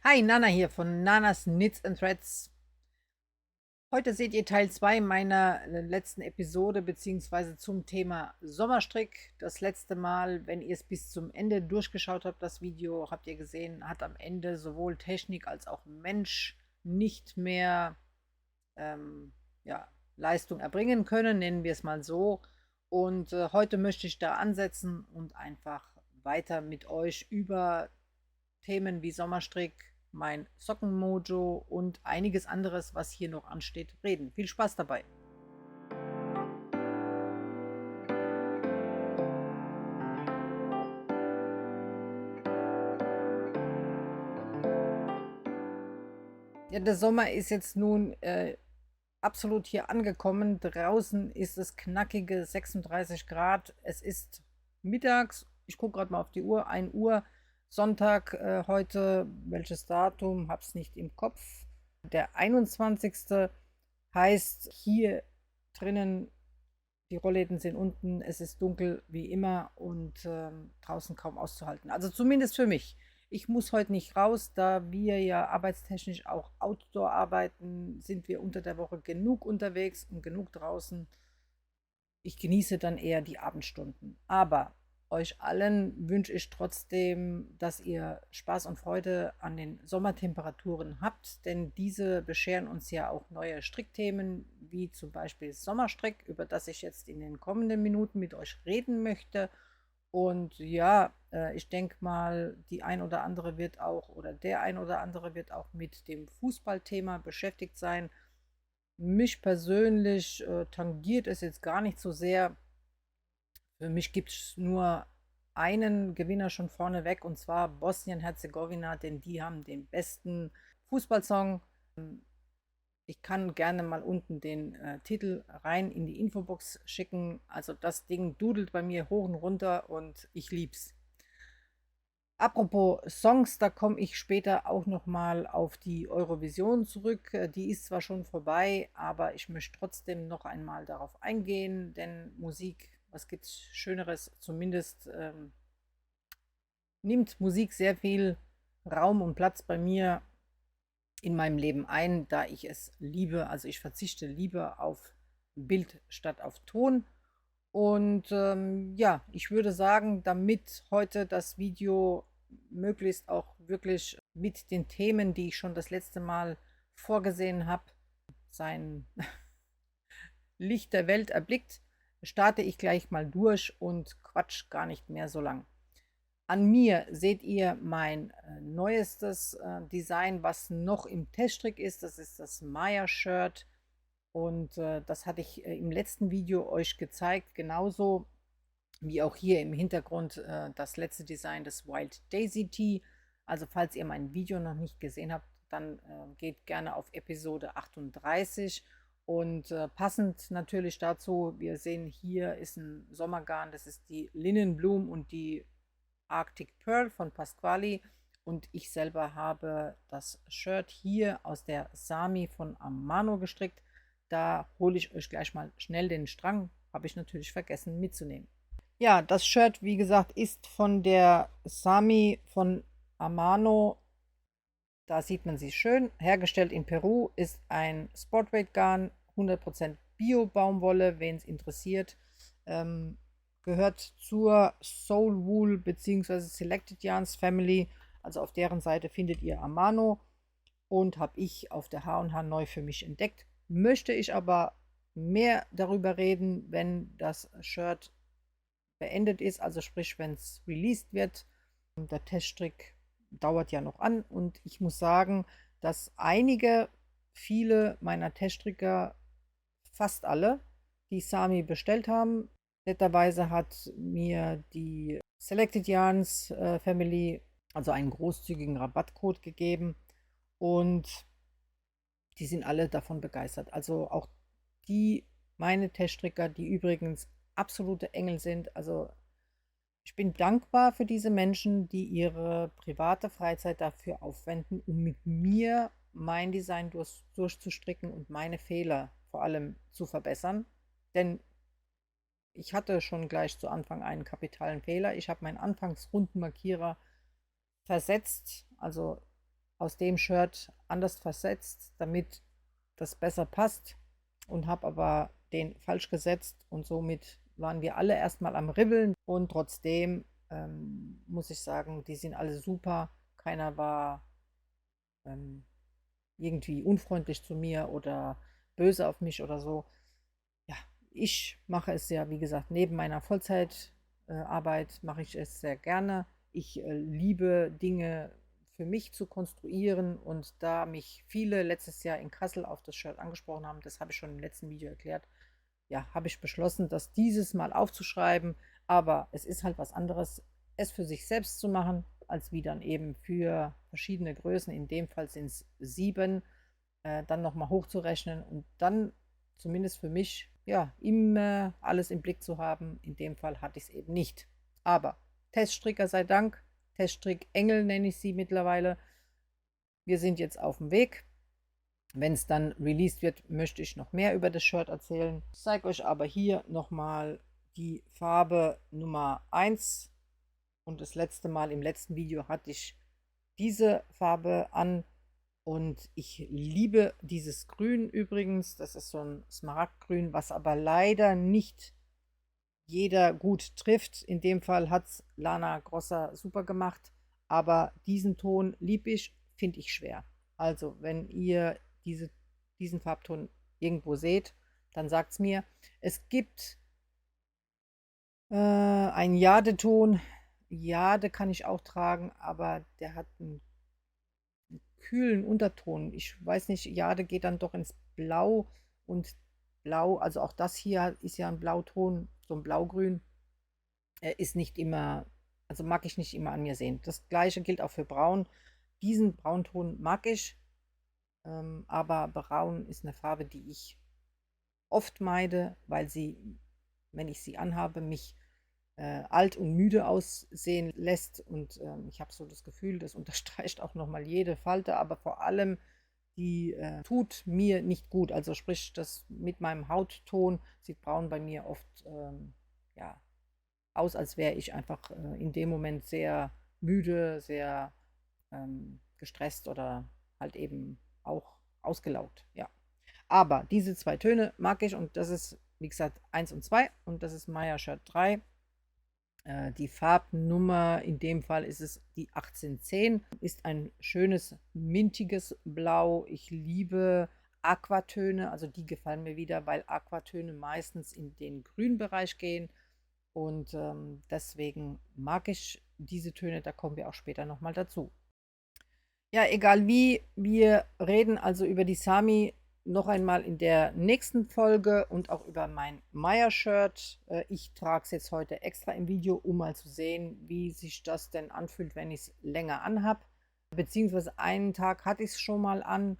Hi, Nana hier von Nanas Knits and Threads. Heute seht ihr Teil 2 meiner letzten Episode beziehungsweise zum Thema Sommerstrick. Das letzte Mal, wenn ihr es bis zum Ende durchgeschaut habt, das Video, habt ihr gesehen, hat am Ende sowohl Technik als auch Mensch nicht mehr ja, Leistung erbringen können, nennen wir es mal so. Und heute möchte ich da ansetzen und einfach weiter mit euch über Themen wie Sommerstrick, mein Sockenmojo und einiges anderes, was hier noch ansteht, reden. Viel Spaß dabei! Ja, der Sommer ist jetzt nun absolut hier angekommen. Draußen ist es knackige 36 Grad. Es ist mittags. Ich gucke gerade mal auf die Uhr. 1 Uhr. Sonntag heute. Welches Datum? Hab's nicht im Kopf. Der 21. heißt hier drinnen, die Rollläden sind unten, es ist dunkel wie immer und draußen kaum auszuhalten. Also zumindest für mich. Ich muss heute nicht raus, da wir ja arbeitstechnisch auch outdoor arbeiten, sind wir unter der Woche genug unterwegs und genug draußen. Ich genieße dann eher die Abendstunden. Aber euch allen wünsche ich trotzdem, dass ihr Spaß und Freude an den Sommertemperaturen habt, denn diese bescheren uns ja auch neue Strickthemen, wie zum Beispiel Sommerstrick, über das ich jetzt in den kommenden Minuten mit euch reden möchte. Und ja, ich denke mal, die ein oder andere wird auch oder der ein oder andere wird auch mit dem Fußballthema beschäftigt sein. Mich persönlich tangiert es jetzt gar nicht so sehr. Für mich gibt es nur einen Gewinner schon vorneweg, und zwar Bosnien-Herzegowina, denn die haben den besten Fußballsong. Ich kann gerne mal unten den Titel rein in die Infobox schicken. Also das Ding dudelt bei mir hoch und runter und ich lieb's. Apropos Songs, da komme ich später auch noch mal auf die Eurovision zurück. Die ist zwar schon vorbei, aber ich möchte trotzdem noch einmal darauf eingehen, denn Musik, was gibt's Schöneres? Zumindest nimmt Musik sehr viel Raum und Platz bei mir in meinem Leben ein, da ich es liebe. Also ich verzichte lieber auf Bild statt auf Ton. Und ja, ich würde sagen, damit heute das Video möglichst auch wirklich mit den Themen, die ich schon das letzte Mal vorgesehen habe, sein Licht der Welt erblickt, starte ich gleich mal durch und quatsch gar nicht mehr so lang. An mir seht ihr mein neuestes Design, was noch im Teststrick ist. Das ist das Maya-Shirt. Und das hatte ich im letzten Video euch gezeigt. Genauso wie auch hier im Hintergrund das letzte Design des Wild Daisy Tee. Also falls ihr mein Video noch nicht gesehen habt, dann geht gerne auf Episode 38. Und passend natürlich dazu, wir sehen hier ist ein Sommergarn, das ist die Linnenblume und die Arctic Pearl von Pasquali. Und ich selber habe das Shirt hier aus der Sami von Amano gestrickt. Da hole ich euch gleich mal schnell den Strang. Habe ich natürlich vergessen mitzunehmen. Ja, das Shirt, wie gesagt, ist von der Sami von Amano. Da sieht man sie schön. Hergestellt in Peru, ist ein Sportweight Garn, 100% Bio-Baumwolle, wen es interessiert. Gehört zur Soul Wool bzw. Selected Yarns Family. Also auf deren Seite findet ihr Amano und habe ich auf der H&H neu für mich entdeckt. Möchte ich aber mehr darüber reden, wenn das Shirt beendet ist, also sprich, wenn es released wird. Der Teststrick dauert ja noch an und ich muss sagen, dass viele meiner Teststricker, fast alle, die Sami bestellt haben. Netterweise hat mir die Selected Yarns Family also einen großzügigen Rabattcode gegeben und die sind alle davon begeistert. Also auch die, meine Teststricker, die übrigens absolute Engel sind. Also ich bin dankbar für diese Menschen, die ihre private Freizeit dafür aufwenden, um mit mir mein Design durchzustricken und meine Fehler vor allem zu verbessern. Denn ich hatte schon gleich zu Anfang einen kapitalen Fehler. Ich habe meinen Anfangsrundenmarkierer versetzt, also aus dem Shirt anders versetzt, damit das besser passt, und habe aber den falsch gesetzt, und somit waren wir alle erstmal am Ribbeln, und trotzdem muss ich sagen, die sind alle super. Keiner war ähm, irgendwie unfreundlich zu mir oder böse auf mich oder so. Ja, ich mache es ja, wie gesagt, neben meiner Vollzeitarbeit mache ich es sehr gerne. Ich liebe Dinge für mich zu konstruieren, und da mich viele letztes Jahr in Kassel auf das Shirt angesprochen haben, das habe ich schon im letzten Video erklärt, ja, habe ich beschlossen, das dieses Mal aufzuschreiben. Aber es ist halt was anderes, es für sich selbst zu machen, als wie dann eben für verschiedene Größen. In dem Fall sind es 7, dann nochmal hochzurechnen und dann zumindest für mich, ja, immer alles im Blick zu haben. In dem Fall hatte ich es eben nicht. Aber Teststricker sei Dank, Teststrick Engel nenne ich sie mittlerweile. Wir sind jetzt auf dem Weg. Wenn es dann released wird, möchte ich noch mehr über das Shirt erzählen. Ich zeige euch aber hier nochmal die Farbe Nummer 1. Und das letzte Mal im letzten Video hatte ich diese Farbe an. Und ich liebe dieses Grün übrigens. Das ist so ein Smaragdgrün, was aber leider nicht jeder gut trifft. In dem Fall hat es Lana Grossa super gemacht. Aber diesen Ton liebe ich, finde ich schwer. Also, wenn ihr diesen Farbton irgendwo seht, dann sagt es mir. Es gibt einen Jadeton. Jade kann ich auch tragen, aber der hat einen kühlen Unterton. Ich weiß nicht, Jade geht dann doch ins Blau, und Blau, also auch das hier ist ja ein Blauton, so ein Blaugrün, ist nicht immer, also mag ich nicht immer an mir sehen. Das gleiche gilt auch für Braun. Diesen Braunton mag ich, aber Braun ist eine Farbe, die ich oft meide, weil sie, wenn ich sie anhabe, mich alt und müde aussehen lässt, und ich habe so das Gefühl, das unterstreicht auch nochmal jede Falte, aber vor allem die tut mir nicht gut. Also sprich, das mit meinem Hautton sieht Braun bei mir oft ja, aus, als wäre ich einfach in dem Moment sehr müde, sehr gestresst oder halt eben auch ausgelaugt. Ja. Aber diese zwei Töne mag ich, und das ist, wie gesagt, 1 und 2, und das ist Maya Shirt 3. Die Farbnummer, in dem Fall ist es die 1810, ist ein schönes mintiges Blau. Ich liebe Aquatöne, also die gefallen mir wieder, weil Aquatöne meistens in den Grünbereich gehen, und deswegen mag ich diese Töne, da kommen wir auch später nochmal dazu. Ja, egal wie, wir reden also über die Sami noch einmal in der nächsten Folge und auch über mein Maya-Shirt. Ich trage es jetzt heute extra im Video, um mal zu sehen, wie sich das denn anfühlt, wenn ich es länger anhab. Beziehungsweise einen Tag hatte ich es schon mal an.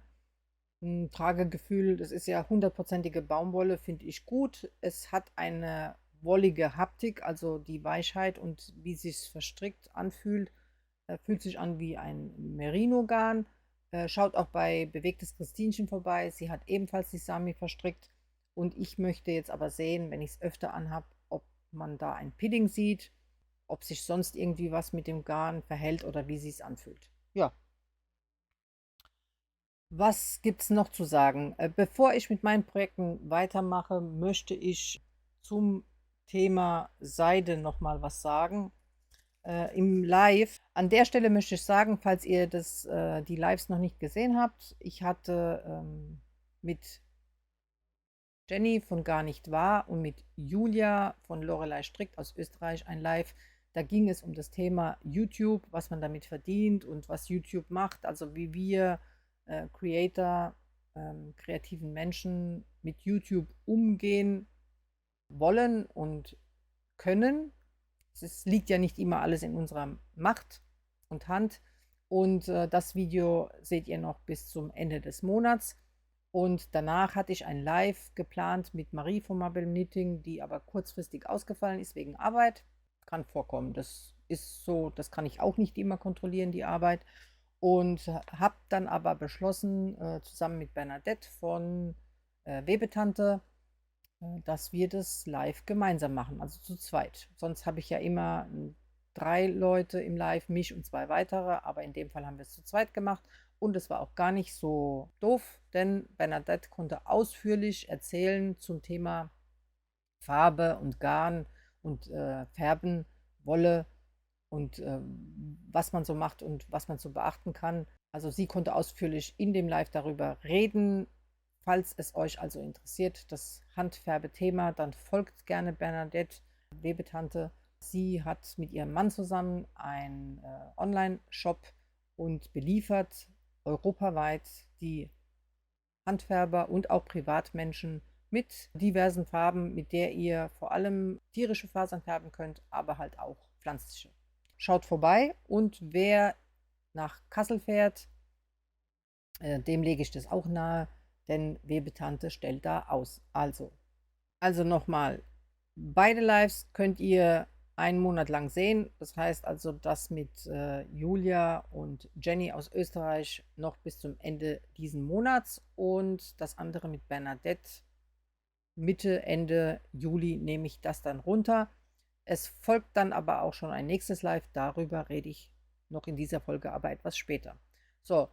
Ein Tragegefühl, das ist ja 100%ige Baumwolle, finde ich gut. Es hat eine wollige Haptik, also die Weichheit und wie es sich verstrickt anfühlt. Fühlt sich an wie ein Merino-Garn. Schaut auch bei Bewegtes Christinchen vorbei. Sie hat ebenfalls die Sami verstrickt. Und ich möchte jetzt aber sehen, wenn ich es öfter anhab, ob man da ein Pidding sieht, ob sich sonst irgendwie was mit dem Garn verhält oder wie sie es anfühlt. Ja, was gibt es noch zu sagen? Bevor ich mit meinen Projekten weitermache, möchte ich zum Thema Seide noch mal was sagen. Im Live. An der Stelle möchte ich sagen, falls ihr die Lives noch nicht gesehen habt, ich hatte mit Jenny von Gar nicht wahr und mit Julia von Lorelei Strickt aus Österreich ein Live. Da ging es um das Thema YouTube, was man damit verdient und was YouTube macht, also wie wir Creator, kreativen Menschen mit YouTube umgehen wollen und können. Es liegt ja nicht immer alles in unserer Macht und Hand. Und das Video seht ihr noch bis zum Ende des Monats. Und danach hatte ich ein Live geplant mit Marie von Mabel Knitting, die aber kurzfristig ausgefallen ist wegen Arbeit. Kann vorkommen. Das ist so, das kann ich auch nicht immer kontrollieren, die Arbeit. Und habe dann aber beschlossen, zusammen mit Bernadette von Webetante, dass wir das live gemeinsam machen, also zu zweit. Sonst habe ich ja immer 3 Leute im Live, mich und 2 weitere, aber in dem Fall haben wir es zu zweit gemacht und es war auch gar nicht so doof, denn Bernadette konnte ausführlich erzählen zum Thema Farbe und Garn und Färben, Wolle und was man so macht und was man so beachten kann. Also sie konnte ausführlich in dem Live darüber reden. Falls es euch also interessiert, das Handfärbethema, dann folgt gerne Bernadette, Webetante. Sie hat mit ihrem Mann zusammen einen Online-Shop und beliefert europaweit die Handfärber und auch Privatmenschen mit diversen Farben, mit der ihr vor allem tierische Fasern färben könnt, aber halt auch pflanzliche. Schaut vorbei und wer nach Kassel fährt, dem lege ich das auch nahe, denn Webetante stellt da aus. Also nochmal, beide Lives könnt ihr einen Monat lang sehen. Das heißt also, das mit Julia und Jenny aus Österreich noch bis zum Ende diesen Monats und das andere mit Bernadette Mitte, Ende Juli nehme ich das dann runter. Es folgt dann aber auch schon ein nächstes Live. Darüber rede ich noch in dieser Folge, aber etwas später. So,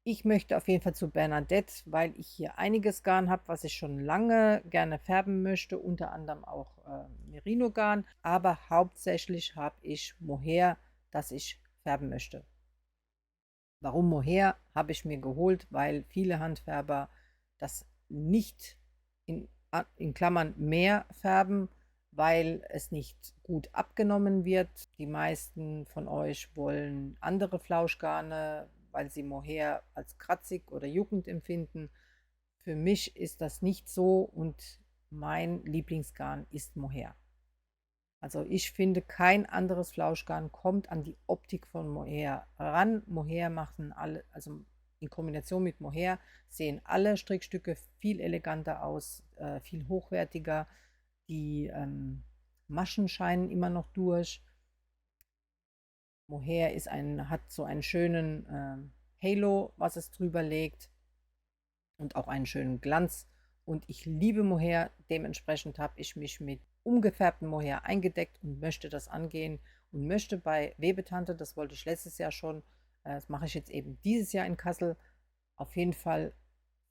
ich möchte auf jeden Fall zu Bernadette, weil ich hier einiges Garn habe, was ich schon lange gerne färben möchte, unter anderem auch Merino-Garn, aber hauptsächlich habe ich Mohair, das ich färben möchte. Warum Mohair habe ich mir geholt, weil viele Handfärber das nicht in Klammern mehr färben, weil es nicht gut abgenommen wird. Die meisten von euch wollen andere Flauschgarne, weil sie Mohair als kratzig oder juckend empfinden. Für mich ist das nicht so und mein Lieblingsgarn ist Mohair. Also ich finde, kein anderes Flauschgarn kommt an die Optik von Mohair ran. Mohair machen alle, also in Kombination mit Mohair sehen alle Strickstücke viel eleganter aus, viel hochwertiger. Die Maschen scheinen immer noch durch. Mohair hat so einen schönen Halo, was es drüber legt und auch einen schönen Glanz. Und ich liebe Mohair, dementsprechend habe ich mich mit umgefärbtem Mohair eingedeckt und möchte das angehen und möchte bei Webetante, das wollte ich letztes Jahr schon, das mache ich jetzt eben dieses Jahr in Kassel, auf jeden Fall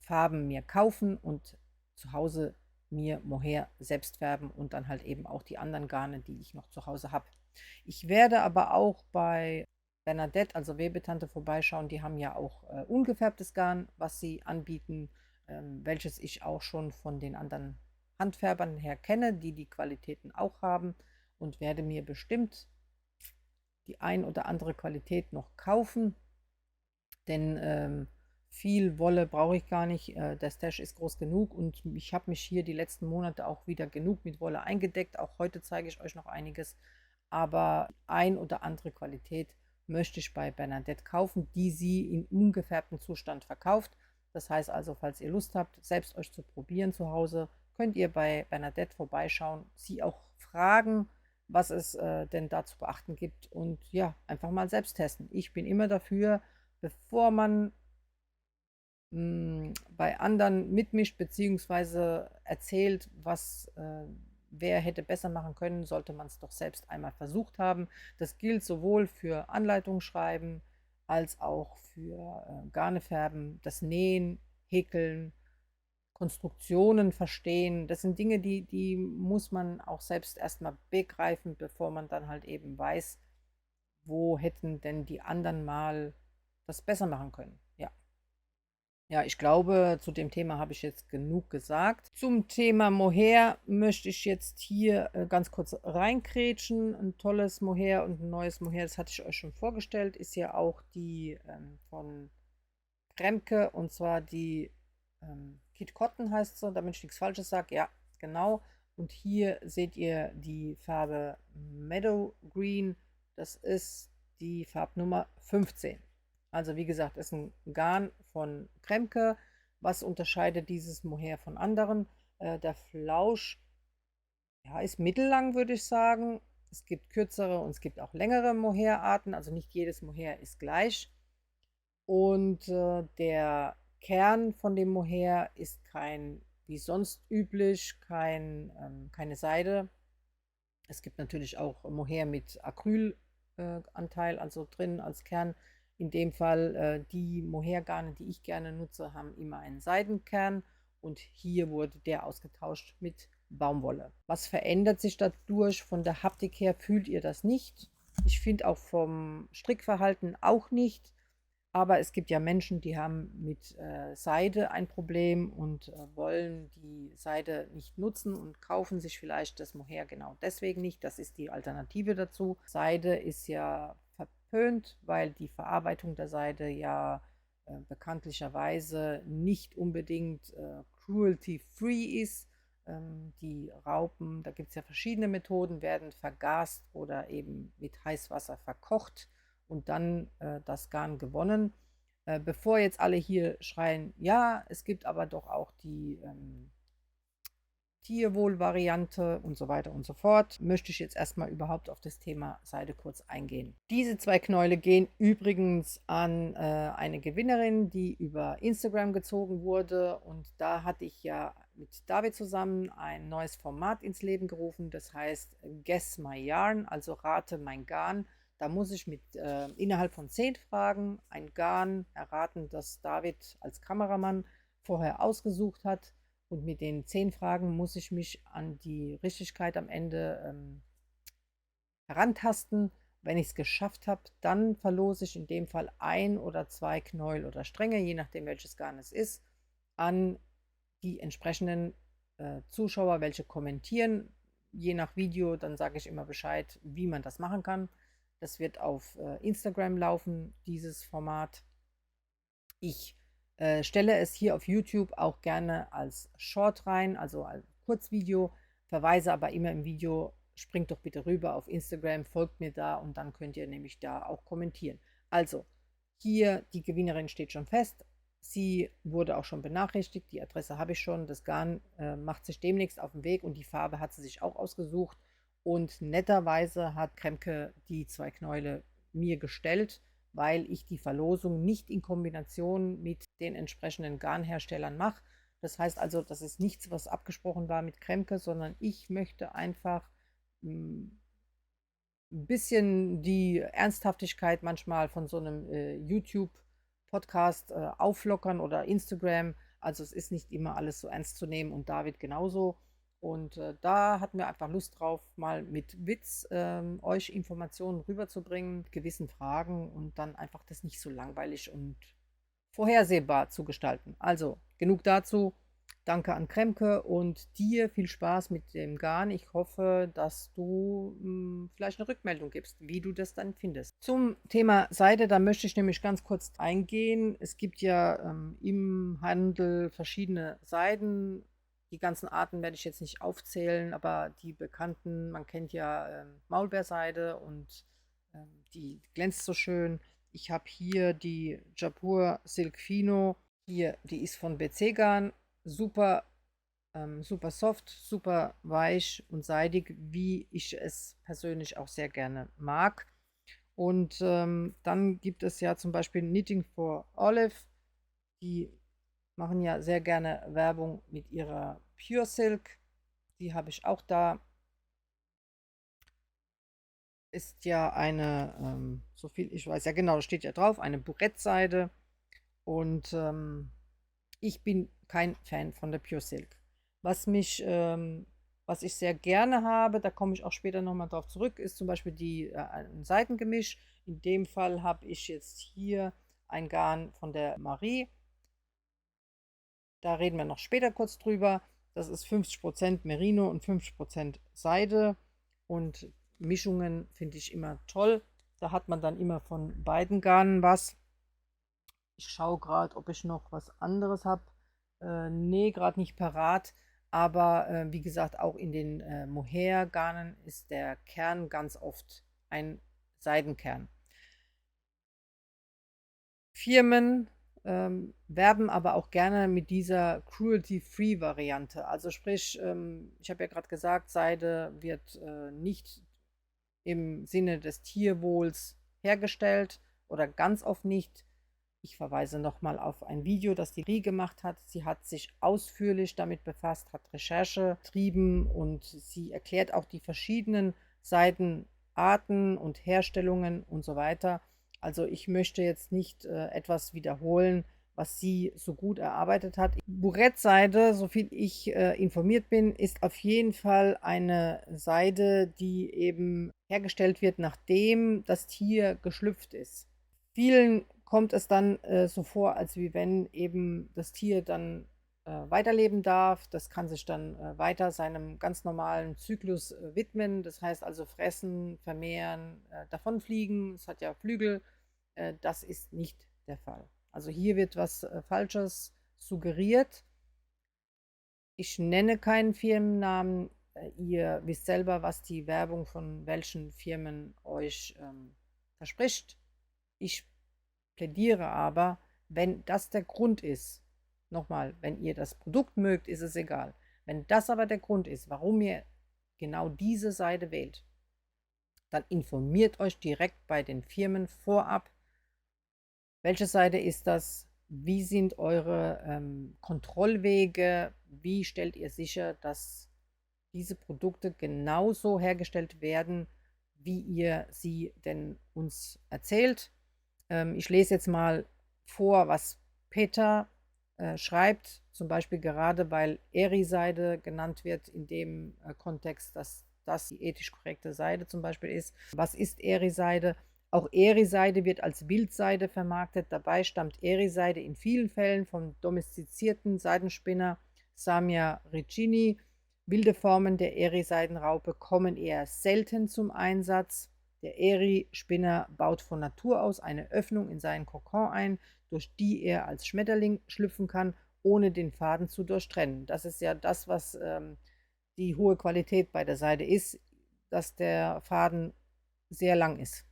Farben mir kaufen und zu Hause mir Mohair selbst färben und dann halt eben auch die anderen Garne, die ich noch zu Hause habe. Ich werde aber auch bei Bernadette, also Webetante, vorbeischauen. Die haben ja auch ungefärbtes Garn, was sie anbieten, welches ich auch schon von den anderen Handfärbern her kenne, die die Qualitäten auch haben und werde mir bestimmt die ein oder andere Qualität noch kaufen, denn viel Wolle brauche ich gar nicht. Der Stash ist groß genug und ich habe mich hier die letzten Monate auch wieder genug mit Wolle eingedeckt. Auch heute zeige ich euch noch einiges, aber ein oder andere Qualität möchte ich bei Bernadette kaufen, die sie in ungefärbtem Zustand verkauft. Das heißt also, falls ihr Lust habt, selbst euch zu probieren zu Hause, könnt ihr bei Bernadette vorbeischauen, sie auch fragen, was es denn da zu beachten gibt und ja, einfach mal selbst testen. Ich bin immer dafür, bevor man bei anderen mitmischt bzw. erzählt, was wer hätte besser machen können, sollte man es doch selbst einmal versucht haben. Das gilt sowohl für Anleitungen schreiben als auch für Garne färben, das Nähen, Häkeln, Konstruktionen verstehen. Das sind Dinge, die muss man auch selbst erstmal begreifen, bevor man dann halt eben weiß, wo hätten denn die anderen mal das besser machen können. Ja. Ja, ich glaube, zu dem Thema habe ich jetzt genug gesagt. Zum Thema Mohair möchte ich jetzt hier ganz kurz reinkrätschen. Ein tolles Mohair und ein neues Mohair, das hatte ich euch schon vorgestellt, ist ja auch die von Kremke, und zwar die Kit Cotton heißt so, damit ich nichts Falsches sage. Ja, genau. Und hier seht ihr die Farbe Meadow Green. Das ist die Farbnummer 15. Also wie gesagt, ist ein Garn von Kremke. Was unterscheidet dieses Mohair von anderen? Der Flausch, ja, ist mittellang, würde ich sagen. Es gibt kürzere und es gibt auch längere Mohairarten. Also nicht jedes Mohair ist gleich. Und der Kern von dem Mohair ist kein, wie sonst üblich, keine Seide. Es gibt natürlich auch Mohair mit Acryl Anteil, also drin als Kern. In dem Fall die Mohairgarne, die ich gerne nutze, haben immer einen Seidenkern und hier wurde der ausgetauscht mit Baumwolle. Was verändert sich dadurch? Von der Haptik her fühlt ihr das nicht. Ich finde auch vom Strickverhalten auch nicht. Aber es gibt ja Menschen, die haben mit Seide ein Problem und wollen die Seide nicht nutzen und kaufen sich vielleicht das Mohair genau deswegen nicht. Das ist die Alternative dazu. Seide ist ja verpönt, weil die Verarbeitung der Seide ja bekanntlicherweise nicht unbedingt cruelty-free ist. Die Raupen, da gibt es ja verschiedene Methoden, werden vergast oder eben mit Heißwasser verkocht und dann das Garn gewonnen. Bevor jetzt alle hier schreien, ja, es gibt aber doch auch die Tierwohl-Variante und so weiter und so fort, möchte ich jetzt erstmal überhaupt auf das Thema Seide kurz eingehen. Diese 2 Knäule gehen übrigens an eine Gewinnerin, die über Instagram gezogen wurde, und da hatte ich ja mit David zusammen ein neues Format ins Leben gerufen, das heißt Guess My Yarn, also rate mein Garn. Da muss ich mit innerhalb von 10 Fragen ein Garn erraten, das David als Kameramann vorher ausgesucht hat. Und mit den 10 Fragen muss ich mich an die Richtigkeit am Ende herantasten. Wenn ich es geschafft habe, dann verlose ich in dem Fall 1 oder 2 Knäuel oder Stränge, je nachdem welches Garn es ist, an die entsprechenden Zuschauer, welche kommentieren. Je nach Video, dann sage ich immer Bescheid, wie man das machen kann. Das wird auf Instagram laufen, dieses Format. Ich stelle es hier auf YouTube auch gerne als Short rein, also als Kurzvideo, verweise aber immer im Video, springt doch bitte rüber auf Instagram, folgt mir da und dann könnt ihr nämlich da auch kommentieren. Also, hier die Gewinnerin steht schon fest. Sie wurde auch schon benachrichtigt, die Adresse habe ich schon. Das Garn macht sich demnächst auf den Weg und die Farbe hat sie sich auch ausgesucht. Und netterweise hat Kremke die 2 Knäule mir gestellt, weil ich die Verlosung nicht in Kombination mit den entsprechenden Garnherstellern mache. Das heißt also, das ist nichts, was abgesprochen war mit Kremke, sondern ich möchte einfach ein bisschen die Ernsthaftigkeit manchmal von so einem YouTube-Podcast auflockern oder Instagram. Also es ist nicht immer alles so ernst zu nehmen und David genauso. Und da hatten wir einfach Lust drauf, mal mit Witz euch Informationen rüberzubringen, mit gewissen Fragen und dann einfach das nicht so langweilig und vorhersehbar zu gestalten. Also genug dazu. Danke an Kremke und dir viel Spaß mit dem Garn. Ich hoffe, dass du vielleicht eine Rückmeldung gibst, wie du das dann findest. Zum Thema Seide, da möchte ich nämlich ganz kurz eingehen. Es gibt ja im Handel verschiedene Seiden. Die ganzen Arten werde ich jetzt nicht aufzählen, aber die bekannten, man kennt ja Maulbeerseide und die glänzt so schön. Ich habe hier die Japur Silk Fino. Hier, die ist von BC Garn. Super, super soft, super weich und seidig, wie ich es persönlich auch sehr gerne mag. Und dann gibt es ja zum Beispiel Knitting for Olive. Die machen ja sehr gerne Werbung mit ihrer Pure Silk. Die habe ich auch da. Ist ja eine, so viel ich weiß, ja genau, steht ja drauf, eine Burettseide. Und ich bin kein Fan von der Pure Silk. Was ich sehr gerne habe, da komme ich auch später nochmal drauf zurück, ist zum Beispiel ein Seitengemisch. In dem Fall habe ich jetzt hier ein Garn von der Marie. Da reden wir noch später kurz drüber. Das ist 50% Merino und 50% Seide. Und Mischungen finde ich immer toll. Da hat man dann immer von beiden Garnen was. Ich schaue gerade, ob ich noch was anderes habe. Nee, gerade nicht parat. Aber wie gesagt, auch in den Mohair-Garnen ist der Kern ganz oft ein Seidenkern. Firmen werben aber auch gerne mit dieser Cruelty-Free-Variante. Also sprich, ich habe ja gerade gesagt, Seide wird nicht im Sinne des Tierwohls hergestellt oder ganz oft nicht. Ich verweise nochmal auf ein Video, das die Rie gemacht hat. Sie hat sich ausführlich damit befasst, hat Recherche betrieben und sie erklärt auch die verschiedenen Seiten Arten und Herstellungen und so weiter. Also ich möchte jetzt nicht etwas wiederholen, was sie so gut erarbeitet hat. Burettseide, soviel ich informiert bin, ist auf jeden Fall eine Seide, die eben hergestellt wird, nachdem das Tier geschlüpft ist. Vielen kommt es dann so vor, als wie wenn eben das Tier dann weiterleben darf. Das kann sich dann weiter seinem ganz normalen Zyklus widmen. Das heißt also fressen, vermehren, davonfliegen. Es hat ja Flügel. Das ist nicht der Fall. Also hier wird was Falsches suggeriert. Ich nenne keinen Firmennamen. Ihr wisst selber, was die Werbung von welchen Firmen euch verspricht. Ich plädiere aber, wenn das der Grund ist, nochmal, wenn ihr das Produkt mögt, ist es egal. Wenn das aber der Grund ist, warum ihr genau diese Seite wählt, dann informiert euch direkt bei den Firmen vorab, welche Seite ist das, wie sind eure Kontrollwege, wie stellt ihr sicher, dass diese Produkte genauso hergestellt werden, wie ihr sie denn uns erzählt. Ich lese jetzt mal vor, was Peter schreibt, zum Beispiel gerade weil Eri-Seide genannt wird in dem Kontext, dass das die ethisch korrekte Seide zum Beispiel ist. Was ist Eri-Seide? Auch Eri-Seide wird als Wildseide vermarktet. Dabei stammt Eri-Seide in vielen Fällen vom domestizierten Seidenspinner Samia ricini. Wilde Formen der Eri-Seidenraupe kommen eher selten zum Einsatz. Der Eri-Spinner baut von Natur aus eine Öffnung in seinen Kokon ein, durch die er als Schmetterling schlüpfen kann, ohne den Faden zu durchtrennen. Das ist ja das, was die hohe Qualität bei der Seide ist, dass der Faden sehr lang ist,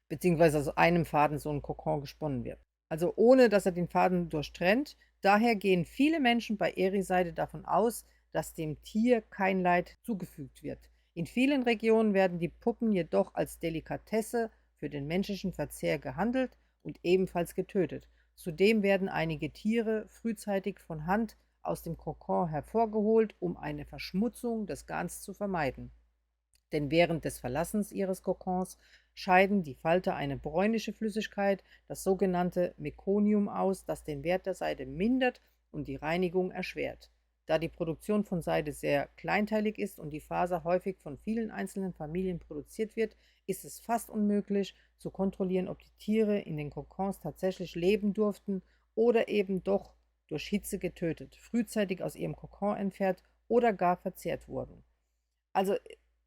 beziehungsweise aus einem Faden so ein Kokon gesponnen wird. Also ohne, dass er den Faden durchtrennt. Daher gehen viele Menschen bei Eri-Seide davon aus, dass dem Tier kein Leid zugefügt wird. In vielen Regionen werden die Puppen jedoch als Delikatesse für den menschlichen Verzehr gehandelt und ebenfalls getötet. Zudem werden einige Tiere frühzeitig von Hand aus dem Kokon hervorgeholt, um eine Verschmutzung des Garns zu vermeiden. Denn während des Verlassens ihres Kokons scheiden die Falter eine bräunliche Flüssigkeit, das sogenannte Mekonium, aus, das den Wert der Seide mindert und die Reinigung erschwert. Da die Produktion von Seide sehr kleinteilig ist und die Faser häufig von vielen einzelnen Familien produziert wird, ist es fast unmöglich zu kontrollieren, ob die Tiere in den Kokons tatsächlich leben durften oder eben doch durch Hitze getötet, frühzeitig aus ihrem Kokon entfernt oder gar verzehrt wurden. Also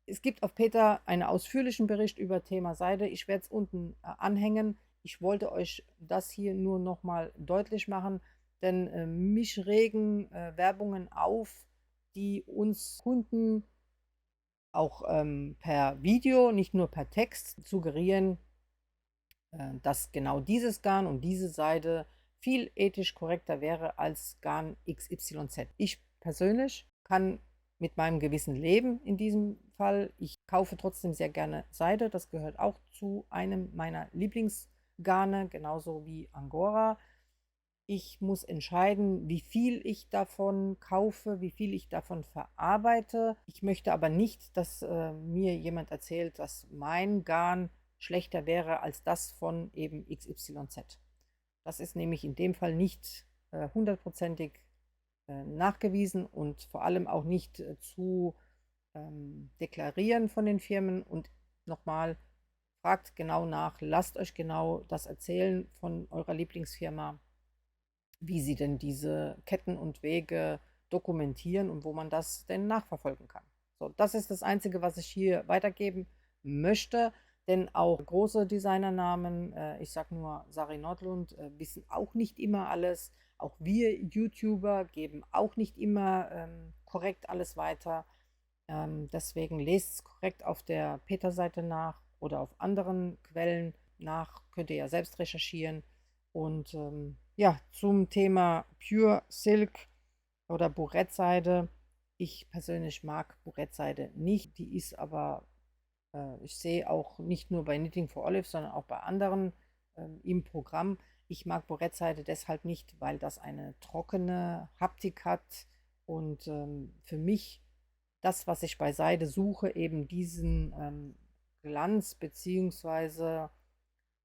es gibt auf Peter einen ausführlichen Bericht über Thema Seide. Ich werde es unten anhängen. Ich wollte euch das hier nur nochmal deutlich machen, denn mich regen Werbungen auf, die uns Kunden auch per Video, nicht nur per Text, suggerieren, dass genau dieses Garn und diese Seide viel ethisch korrekter wäre als Garn XYZ. Ich persönlich kann mit meinem Gewissen leben in diesem Fall. Ich kaufe trotzdem sehr gerne Seide. Das gehört auch zu einem meiner Lieblingsgarne, genauso wie Angora. Ich muss entscheiden, wie viel ich davon kaufe, wie viel ich davon verarbeite. Ich möchte aber nicht, dass mir jemand erzählt, dass mein Garn schlechter wäre als das von eben XYZ. Das ist nämlich in dem Fall nicht hundertprozentig nachgewiesen und vor allem auch nicht zu deklarieren von den Firmen. Und nochmal, fragt genau nach, lasst euch genau das erzählen von eurer Lieblingsfirma, wie sie denn diese Ketten und Wege dokumentieren und wo man das denn nachverfolgen kann. So, das ist das Einzige, was ich hier weitergeben möchte, denn auch große Designernamen, ich sage nur Sari Nordlund, wissen auch nicht immer alles. Auch wir YouTuber geben auch nicht immer korrekt alles weiter. Deswegen lest es korrekt auf der Peter-Seite nach oder auf anderen Quellen nach. Könnt ihr ja selbst recherchieren. Und ja, zum Thema Pure Silk oder Burettseide. Ich persönlich mag Burettseide nicht. Die ist aber, ich sehe auch nicht nur bei Knitting for Olive, sondern auch bei anderen im Programm. Ich mag Burettseide deshalb nicht, weil das eine trockene Haptik hat und für mich das, was ich bei Seide suche, eben diesen Glanz, beziehungsweise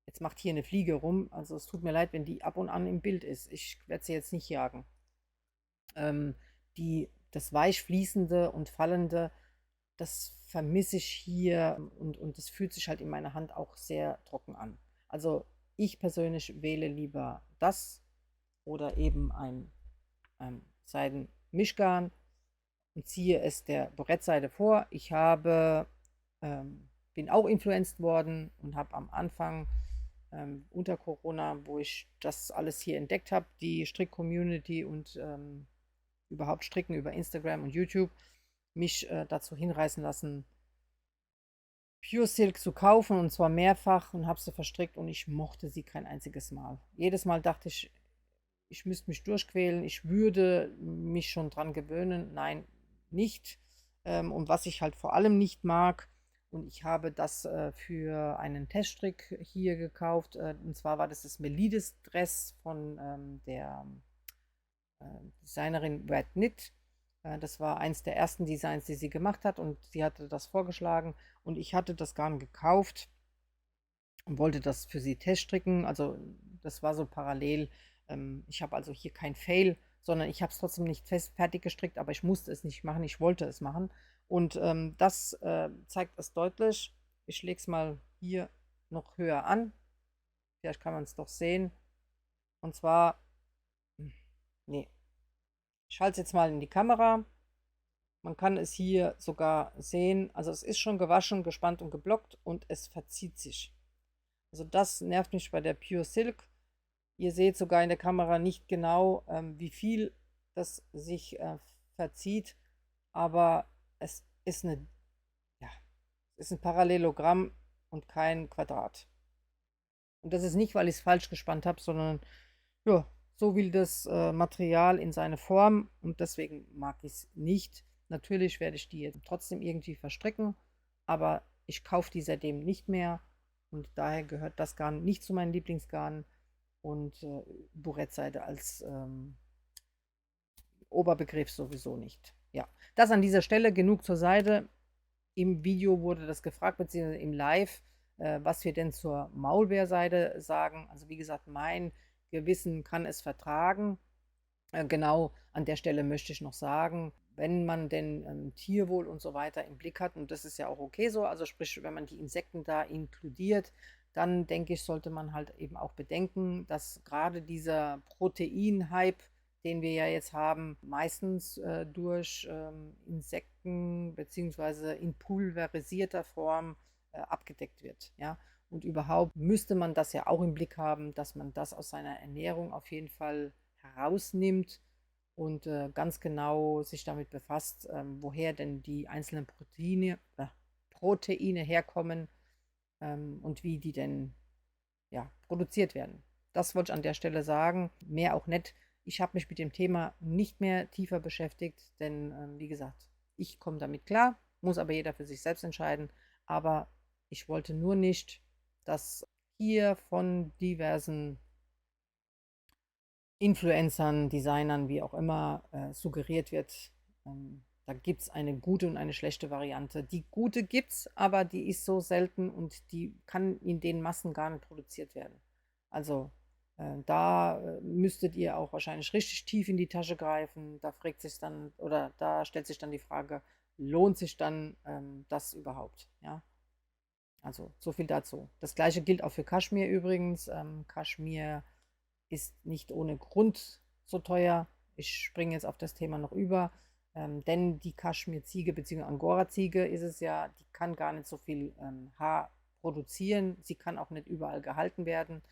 jetzt macht hier eine Fliege rum. Also es tut mir leid, wenn die ab und an im Bild ist. Ich werde sie jetzt nicht jagen. Ähm, das weich fließende und fallende, das vermisse ich hier, und das fühlt sich halt in meiner Hand auch sehr trocken an. Also ich persönlich wähle lieber das oder eben ein Seidenmischgarn und ziehe es der Borettseide vor. Bin auch influenced worden und habe am Anfang unter Corona, wo ich das alles hier entdeckt habe, die Strick-Community und überhaupt Stricken über Instagram und YouTube, mich dazu hinreißen lassen, Pure Silk zu kaufen, und zwar mehrfach, und habe sie verstrickt und ich mochte sie kein einziges Mal. Jedes Mal dachte ich, ich müsste mich durchquälen, ich würde mich schon dran gewöhnen. Nein, nicht. Und was ich halt vor allem nicht mag, und ich habe das für einen Teststrick hier gekauft, und zwar war das Melides-Dress von der Designerin Red Knit. Das war eins der ersten Designs, die sie gemacht hat, und sie hatte das vorgeschlagen und ich hatte das Garn gekauft und wollte das für sie teststricken. Also das war so parallel. Ich habe also hier kein Fail, sondern ich habe es trotzdem nicht fertig gestrickt, aber ich musste es nicht machen, ich wollte es machen. Und das zeigt es deutlich. Ich lege es mal hier noch höher an. Vielleicht kann man es doch sehen. Und zwar, nee, ich schalte es jetzt mal in die Kamera. Man kann es hier sogar sehen. Also es ist schon gewaschen, gespannt und geblockt und es verzieht sich. Also das nervt mich bei der Pure Silk. Ihr seht sogar in der Kamera nicht genau, wie viel das sich verzieht, aber es ist ja, es ist ein Parallelogramm und kein Quadrat. Und das ist nicht, weil ich es falsch gespannt habe, sondern ja, so will das Material in seine Form, und deswegen mag ich es nicht. Natürlich werde ich die jetzt trotzdem irgendwie verstricken, aber ich kaufe die seitdem nicht mehr, und daher gehört das Garn nicht zu meinen Lieblingsgarnen, und Burettseide als Oberbegriff sowieso nicht. Ja, das an dieser Stelle, genug zur Seite. Im Video wurde das gefragt, beziehungsweise im Live, was wir denn zur Maulbeerseide sagen. Also wie gesagt, mein Gewissen kann es vertragen. Genau an der Stelle möchte ich noch sagen, wenn man denn Tierwohl und so weiter im Blick hat, und das ist ja auch okay so, also sprich, wenn man die Insekten da inkludiert, dann denke ich, sollte man halt eben auch bedenken, dass gerade dieser Protein-Hype, den wir ja jetzt haben, meistens durch Insekten beziehungsweise in pulverisierter Form abgedeckt wird. Ja? Und überhaupt müsste man das ja auch im Blick haben, dass man das aus seiner Ernährung auf jeden Fall herausnimmt und ganz genau sich damit befasst, woher denn die einzelnen Proteine herkommen, und wie die denn ja, produziert werden. Das wollte ich an der Stelle sagen. Mehr auch nicht. Ich habe mich mit dem Thema nicht mehr tiefer beschäftigt, denn wie gesagt, ich komme damit klar, muss aber jeder für sich selbst entscheiden. Aber ich wollte nur nicht, dass hier von diversen Influencern, Designern, wie auch immer, suggeriert wird, da gibt es eine gute und eine schlechte Variante. Die gute gibt es, aber die ist so selten und die kann in den Massen gar nicht produziert werden. Also da müsstet ihr auch wahrscheinlich richtig tief in die Tasche greifen. Da fragt sich dann, oder da stellt sich dann die Frage, lohnt sich dann das überhaupt? Ja, also so viel dazu. Das gleiche gilt auch für Kaschmir übrigens. Kaschmir ist nicht ohne Grund so teuer. Ich springe jetzt auf das Thema noch über, denn die Kaschmir-Ziege bzw. Angora-Ziege ist es ja, die kann gar nicht so viel Haar produzieren. Sie kann auch nicht überall gehalten werden.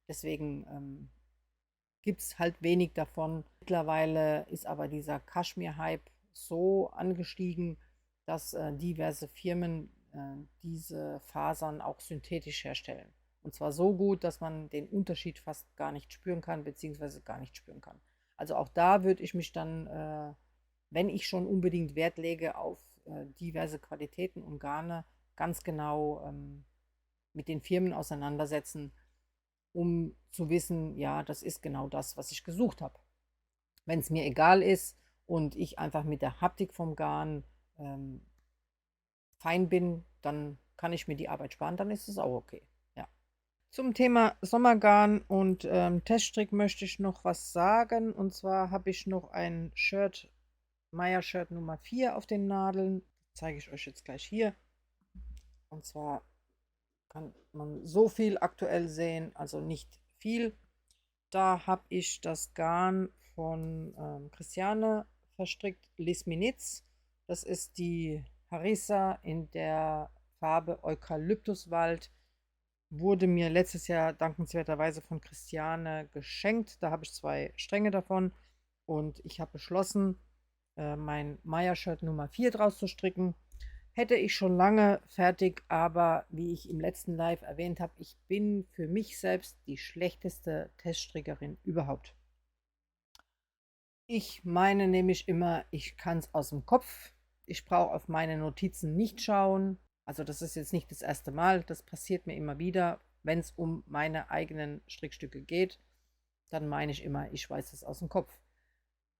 Deswegen gibt es halt wenig davon. Mittlerweile ist aber dieser Kaschmir-Hype so angestiegen, dass diverse Firmen diese Fasern auch synthetisch herstellen. Und zwar so gut, dass man den Unterschied fast gar nicht spüren kann, beziehungsweise gar nicht spüren kann. Also auch da würde ich mich dann, wenn ich schon unbedingt Wert lege auf diverse Qualitäten und Garne, ganz genau mit den Firmen auseinandersetzen, um zu wissen, ja, das ist genau das, was ich gesucht habe. Wenn es mir egal ist und ich einfach mit der Haptik vom Garn fein bin, dann kann ich mir die Arbeit sparen, dann ist es auch okay. Ja. Zum Thema Sommergarn und Teststrick möchte ich noch was sagen. Und zwar habe ich noch ein Shirt, Meyer Shirt Nummer 4 auf den Nadeln. Das zeige ich euch jetzt gleich hier. Und zwar kann man so viel aktuell sehen, also nicht viel. Da habe ich das Garn von Christiane verstrickt, Les Minutes. Das ist die Harissa in der Farbe Eukalyptuswald. Wurde mir letztes Jahr dankenswerterweise von Christiane geschenkt. Da habe ich 2 Stränge davon und ich habe beschlossen, mein Meyer-Shirt Nummer 4 draus zu stricken. Hätte ich schon lange fertig, aber wie ich im letzten Live erwähnt habe, ich bin für mich selbst die schlechteste Teststrickerin überhaupt. Ich meine nämlich immer, ich kann es aus dem Kopf. Ich brauche auf meine Notizen nicht schauen. Also das ist jetzt nicht das erste Mal. Das passiert mir immer wieder, wenn es um meine eigenen Strickstücke geht. Dann meine ich immer, ich weiß es aus dem Kopf.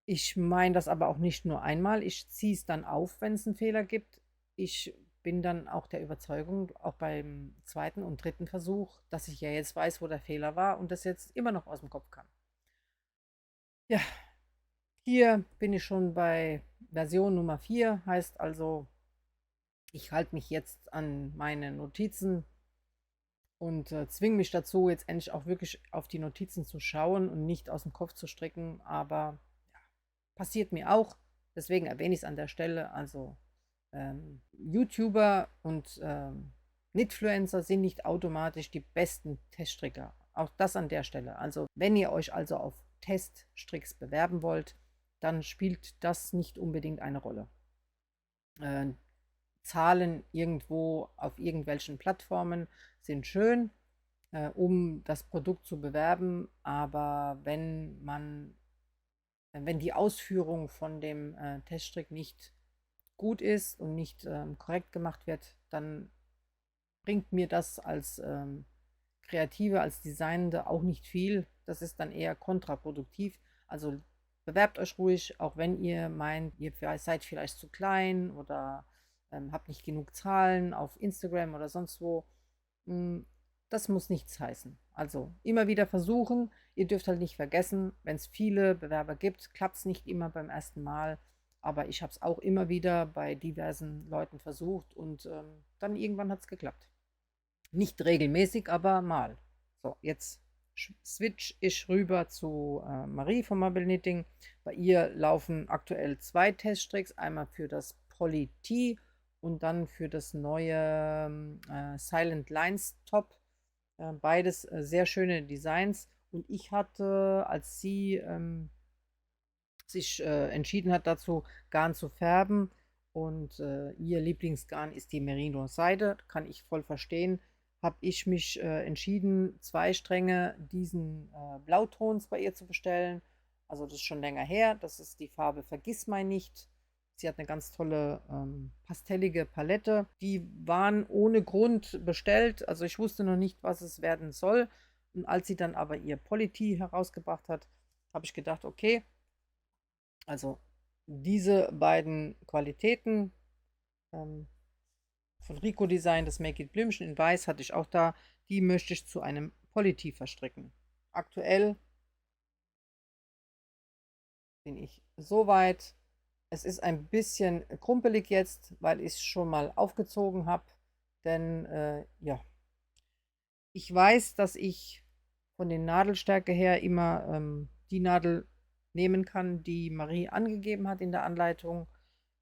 Ich meine das aber auch nicht nur einmal. Ich ziehe es dann auf, wenn es einen Fehler gibt. Ich bin dann auch der Überzeugung, auch beim zweiten und dritten Versuch, dass ich ja jetzt weiß, wo der Fehler war und das jetzt immer noch aus dem Kopf kann. Ja, hier bin ich schon bei Version Nummer 4, heißt also, ich halte mich jetzt an meine Notizen und zwinge mich dazu, jetzt endlich auch wirklich auf die Notizen zu schauen und nicht aus dem Kopf zu stricken, aber ja, passiert mir auch, deswegen erwähne ich es an der Stelle. Also YouTuber und Knitfluencer sind nicht automatisch die besten Teststricker. Auch das an der Stelle. Also wenn ihr euch also auf Teststricks bewerben wollt, dann spielt das nicht unbedingt eine Rolle. Äh, Zahlen irgendwo auf irgendwelchen Plattformen sind schön, um das Produkt zu bewerben, aber wenn die Ausführung von dem Teststrick nicht gut ist und nicht korrekt gemacht wird, dann bringt mir das als Kreative, als Designende auch nicht viel. Das ist dann eher kontraproduktiv. Also bewerbt euch ruhig, auch wenn ihr meint, ihr seid vielleicht zu klein oder habt nicht genug Zahlen auf Instagram oder sonst wo. Das muss nichts heißen. Also immer wieder versuchen. Ihr dürft halt nicht vergessen, wenn es viele Bewerber gibt, klappt es nicht immer beim ersten Mal. Aber ich habe es auch immer wieder bei diversen Leuten versucht und dann irgendwann hat es geklappt. Nicht regelmäßig, aber mal. So, jetzt switch ich rüber zu Marie von Marble Knitting. Bei ihr laufen aktuell 2 Teststricks, einmal für das Poly T und dann für das neue Silent Lines Top. Beides sehr schöne Designs. Und ich hatte, als sie sich entschieden hat dazu, Garn zu färben und ihr Lieblingsgarn ist die Merino Seide, kann ich voll verstehen, habe ich mich entschieden, 2 Stränge diesen Blautons bei ihr zu bestellen. Also das ist schon länger her, das ist die Farbe Vergissmeinnicht. Sie hat eine ganz tolle pastellige Palette. Die waren ohne Grund bestellt, also ich wusste noch nicht, was es werden soll. Und als sie dann aber ihr Poly-Tee herausgebracht hat, habe ich gedacht, okay, also diese beiden Qualitäten von Rico Design, das Make It Blümchen in Weiß hatte ich auch da, die möchte ich zu einem Poly-Tee verstricken. Aktuell bin ich soweit. Es ist ein bisschen krumpelig jetzt, weil ich es schon mal aufgezogen habe, denn ja, ich weiß, dass ich von der Nadelstärke her immer die Nadel nehmen kann, die Marie angegeben hat in der Anleitung.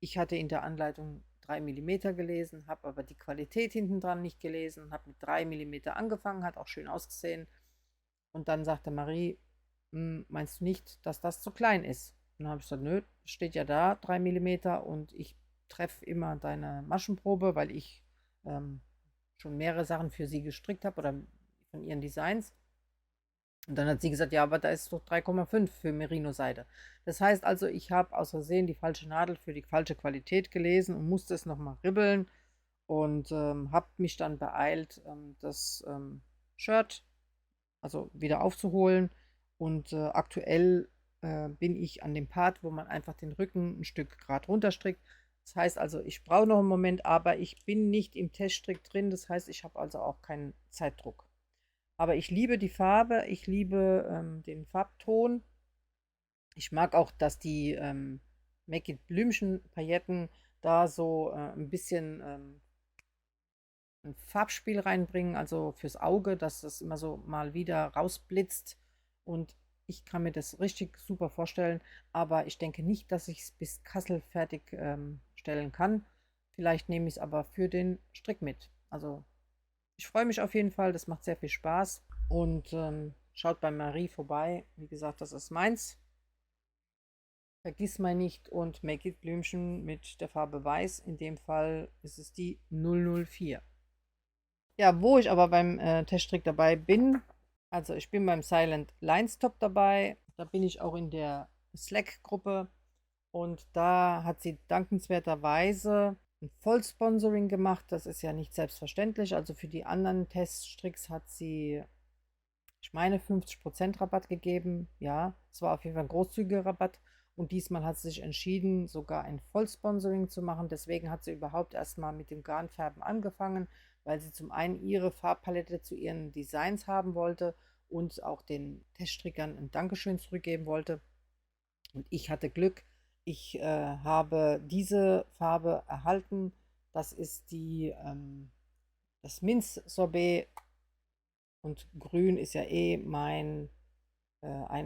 Ich hatte in der Anleitung 3 mm gelesen, habe aber die Qualität hinten dran nicht gelesen, habe mit 3 mm angefangen, hat auch schön ausgesehen. Und dann sagte Marie, meinst du nicht, dass das zu klein ist? Und dann habe ich gesagt, nö, steht ja da 3 mm und ich treffe immer deine Maschenprobe, weil ich schon mehrere Sachen für sie gestrickt habe oder von ihren Designs. Und dann hat sie gesagt, ja, aber da ist doch 3,5 für Merino-Seide. Das heißt also, ich habe aus Versehen die falsche Nadel für die falsche Qualität gelesen und musste es nochmal ribbeln und habe mich dann beeilt, das Shirt also wieder aufzuholen. Und aktuell bin ich an dem Part, wo man einfach den Rücken ein Stück gerade runterstrickt. Das heißt also, ich brauche noch einen Moment, aber ich bin nicht im Teststrick drin. Das heißt, ich habe also auch keinen Zeitdruck. Aber ich liebe die Farbe, ich liebe den Farbton. Ich mag auch, dass die Make It Blümchen Pailletten da so ein bisschen ein Farbspiel reinbringen, also fürs Auge, dass das immer so mal wieder rausblitzt. Und ich kann mir das richtig super vorstellen, aber ich denke nicht, dass ich es bis Kassel fertig stellen kann. Vielleicht nehme ich es aber für den Strick mit. Also ich freue mich auf jeden Fall, das macht sehr viel Spaß. Und schaut bei Marie vorbei. Wie gesagt, das ist meins. Vergiss mal nicht und Make It Blümchen mit der Farbe Weiß. In dem Fall ist es die 004. Ja, wo ich aber beim Teststrick dabei bin, also ich bin beim Silent Lines Top dabei. Da bin ich auch in der Slack-Gruppe. Und da hat sie dankenswerterweise ein Vollsponsoring gemacht. Das ist ja nicht selbstverständlich. Also für die anderen Teststricks hat sie, ich meine, 50% Rabatt gegeben. Ja, es war auf jeden Fall ein großzügiger Rabatt. Und diesmal hat sie sich entschieden, sogar ein Vollsponsoring zu machen. Deswegen hat sie überhaupt erstmal mit dem Garnfärben angefangen, weil sie zum einen ihre Farbpalette zu ihren Designs haben wollte und auch den Teststrickern ein Dankeschön zurückgeben wollte. Und ich hatte Glück. Ich habe diese Farbe erhalten. Das ist das Minz-Sorbet. Und grün ist ja eine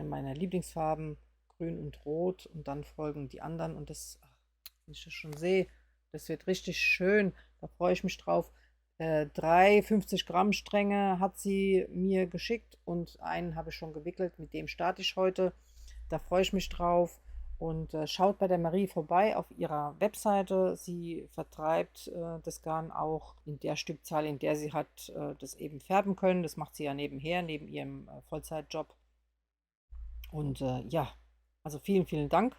meiner Lieblingsfarben. Grün und Rot. Und dann folgen die anderen. Und das, wenn ich das schon sehe, das wird richtig schön. Da freue ich mich drauf. 50 Gramm Stränge hat sie mir geschickt und einen habe ich schon gewickelt. Mit dem starte ich heute. Da freue ich mich drauf. Und schaut bei der Marie vorbei auf ihrer Webseite. Sie vertreibt das Garn auch in der Stückzahl, in der sie hat das eben färben können. Das macht sie ja nebenher, neben ihrem Vollzeitjob. Und ja, also vielen, vielen Dank.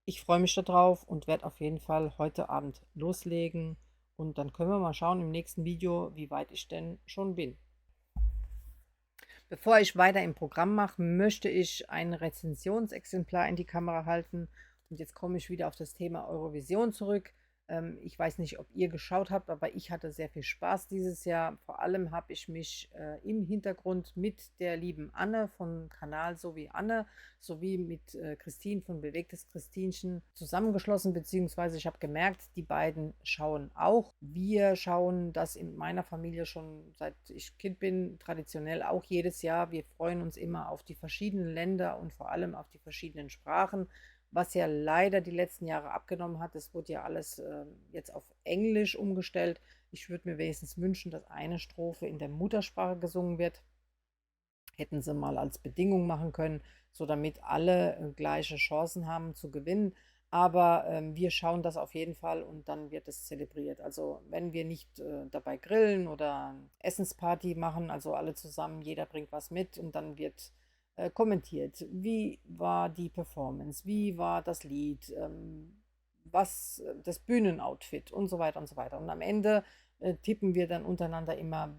Ich freue mich darauf und werde auf jeden Fall heute Abend loslegen. Und dann können wir mal schauen im nächsten Video, wie weit ich denn schon bin. Bevor ich weiter im Programm mache, möchte ich ein Rezensionsexemplar in die Kamera halten. Und jetzt komme ich wieder auf das Thema Eurovision zurück. Ich weiß nicht, ob ihr geschaut habt, aber ich hatte sehr viel Spaß dieses Jahr. Vor allem habe ich mich im Hintergrund mit der lieben Anne von Kanal So wie Anne sowie mit Christine von Bewegtes Christinchen zusammengeschlossen, beziehungsweise ich habe gemerkt, die beiden schauen auch. Wir schauen das in meiner Familie schon seit ich Kind bin, traditionell auch jedes Jahr. Wir freuen uns immer auf die verschiedenen Länder und vor allem auf die verschiedenen Sprachen, was ja leider die letzten Jahre abgenommen hat. Es wurde ja alles jetzt auf Englisch umgestellt. Ich würde mir wenigstens wünschen, dass eine Strophe in der Muttersprache gesungen wird. Hätten sie mal als Bedingung machen können, so damit alle gleiche Chancen haben zu gewinnen. Aber wir schauen das auf jeden Fall und dann wird es zelebriert. Also wenn wir nicht dabei grillen oder Essensparty machen, also alle zusammen, jeder bringt was mit und dann wird kommentiert, wie war die Performance, wie war das Lied, was das Bühnenoutfit und so weiter und so weiter. Und am Ende tippen wir dann untereinander immer,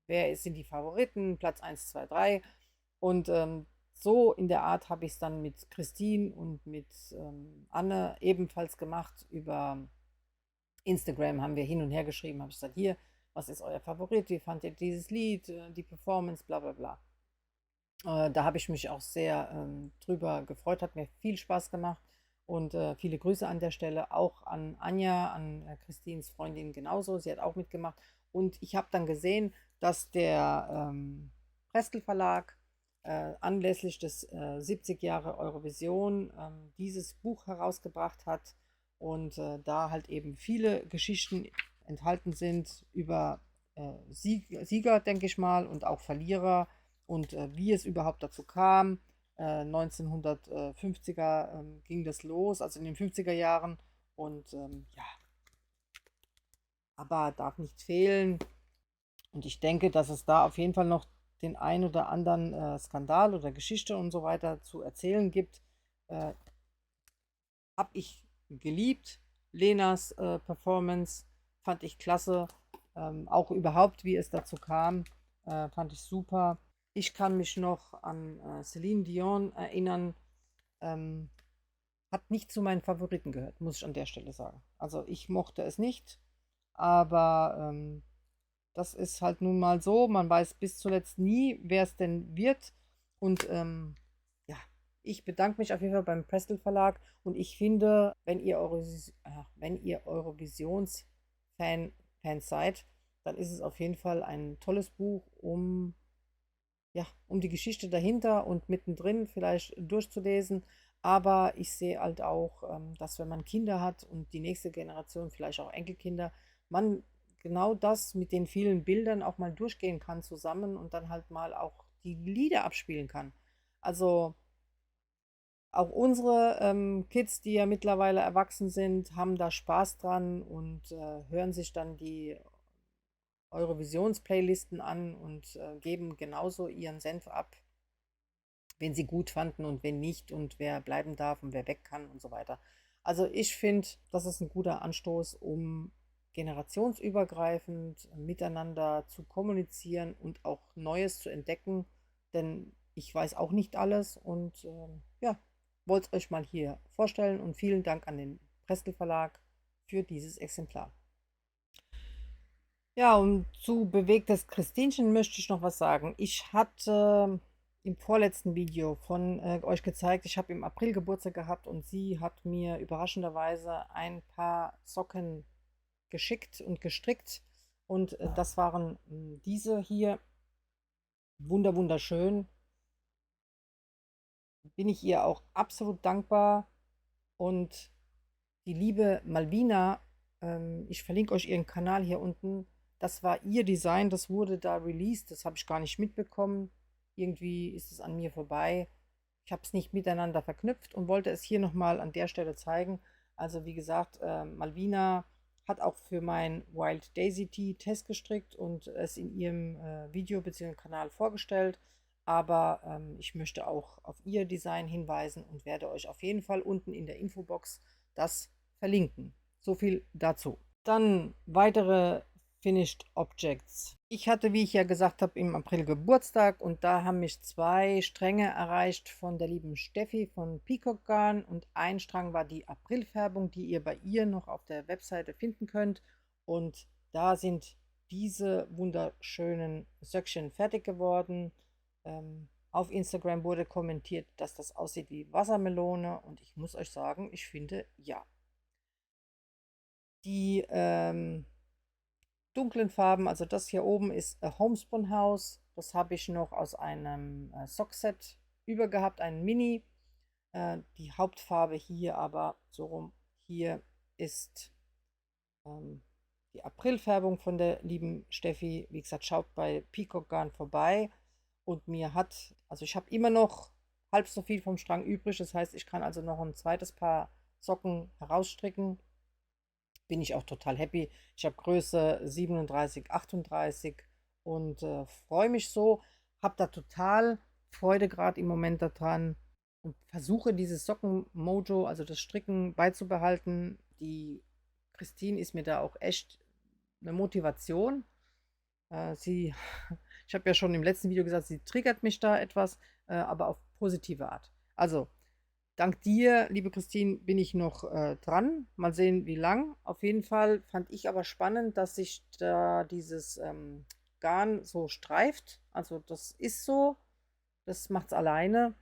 wer sind die Favoriten, Platz 1, 2, 3. Und so in der Art habe ich es dann mit Christine und mit Anne ebenfalls gemacht. Über Instagram haben wir hin und her geschrieben, habe ich gesagt, hier, was ist euer Favorit, wie fandet ihr dieses Lied, die Performance, bla bla bla. Da habe ich mich auch sehr drüber gefreut, hat mir viel Spaß gemacht und viele Grüße an der Stelle auch an Anja, an Christines Freundin genauso, sie hat auch mitgemacht und ich habe dann gesehen, dass der Prestel Verlag anlässlich des 70 Jahre Eurovision dieses Buch herausgebracht hat und da halt eben viele Geschichten enthalten sind über Sieger, denke ich mal, und auch Verlierer und wie es überhaupt dazu kam. 1950er ging das los, also in den 50er Jahren. Und ja, aber darf nicht fehlen. Und ich denke, dass es da auf jeden Fall noch den ein oder anderen Skandal oder Geschichte und so weiter zu erzählen gibt. Habe ich geliebt. Lenas Performance fand ich klasse. Auch überhaupt, wie es dazu kam, fand ich super. Ich kann mich noch an Celine Dion erinnern. Ähm, hat nicht zu meinen Favoriten gehört, muss ich an der Stelle sagen. Also ich mochte es nicht, aber das ist halt nun mal so. Man weiß bis zuletzt nie, wer es denn wird. Und ja, ich bedanke mich auf jeden Fall beim Prestel Verlag. Und ich finde, wenn ihr Eurovisionsfan Fans seid, dann ist es auf jeden Fall ein tolles Buch, um die Geschichte dahinter und mittendrin vielleicht durchzulesen. Aber ich sehe halt auch, dass wenn man Kinder hat und die nächste Generation, vielleicht auch Enkelkinder, man genau das mit den vielen Bildern auch mal durchgehen kann zusammen und dann halt mal auch die Lieder abspielen kann. Also auch unsere Kids, die ja mittlerweile erwachsen sind, haben da Spaß dran und hören sich dann die Eurovisions-Playlisten an und geben genauso ihren Senf ab, wen sie gut fanden und wen nicht und wer bleiben darf und wer weg kann und so weiter. Also ich finde, das ist ein guter Anstoß, um generationsübergreifend miteinander zu kommunizieren und auch Neues zu entdecken, denn ich weiß auch nicht alles und ja, wollte es euch mal hier vorstellen und vielen Dank an den Prestel Verlag für dieses Exemplar. Ja, und zu bewegtes Christinchen möchte ich noch was sagen. Ich hatte im vorletzten Video von euch gezeigt, ich habe im April Geburtstag gehabt und sie hat mir überraschenderweise ein paar Socken geschickt und gestrickt. Und das waren diese hier, wunderschön. Bin ich ihr auch absolut dankbar. Und die liebe Malvina, ich verlinke euch ihren Kanal hier unten. Das war ihr Design, das wurde da released, das habe ich gar nicht mitbekommen. Irgendwie ist es an mir vorbei. Ich habe es nicht miteinander verknüpft und wollte es hier nochmal an der Stelle zeigen. Also wie gesagt, Malvina hat auch für mein Wild Daisy Tea Test gestrickt und es in ihrem Video bzw. Kanal vorgestellt. Aber ich möchte auch auf ihr Design hinweisen und werde euch auf jeden Fall unten in der Infobox das verlinken. So viel dazu. Dann weitere Finished Objects. Ich hatte, wie ich ja gesagt habe, im April Geburtstag und da haben mich 2 Stränge erreicht von der lieben Steffi von Peacock Garn und ein Strang war die Aprilfärbung, die ihr bei ihr noch auf der Webseite finden könnt und da sind diese wunderschönen Söckchen fertig geworden. Auf Instagram wurde kommentiert, dass das aussieht wie Wassermelone und ich muss euch sagen, ich finde ja. Die dunklen Farben, also das hier oben ist Homespun House. Das habe ich noch aus einem Sockset über gehabt, einen Mini. Die Hauptfarbe hier aber so rum, hier ist ähm, die Aprilfärbung von der lieben Steffi. Wie gesagt, schaut bei Peacock Garn vorbei. Und also ich habe immer noch halb so viel vom Strang übrig. Das heißt, ich kann also noch ein zweites Paar Socken herausstricken. Bin ich auch total happy. Ich habe Größe 37, 38 und freue mich so. Habe da total Freude gerade im Moment daran und versuche dieses Socken-Mojo, also das Stricken, beizubehalten. Die Christine ist mir da auch echt eine Motivation. Sie, ich habe ja schon im letzten Video gesagt, sie triggert mich da etwas, aber auf positive Art. Also, dank dir, liebe Christine, bin ich noch dran. Mal sehen, wie lang. Auf jeden Fall fand ich aber spannend, dass sich da dieses Garn so streift. Also das ist so. Das macht es alleine.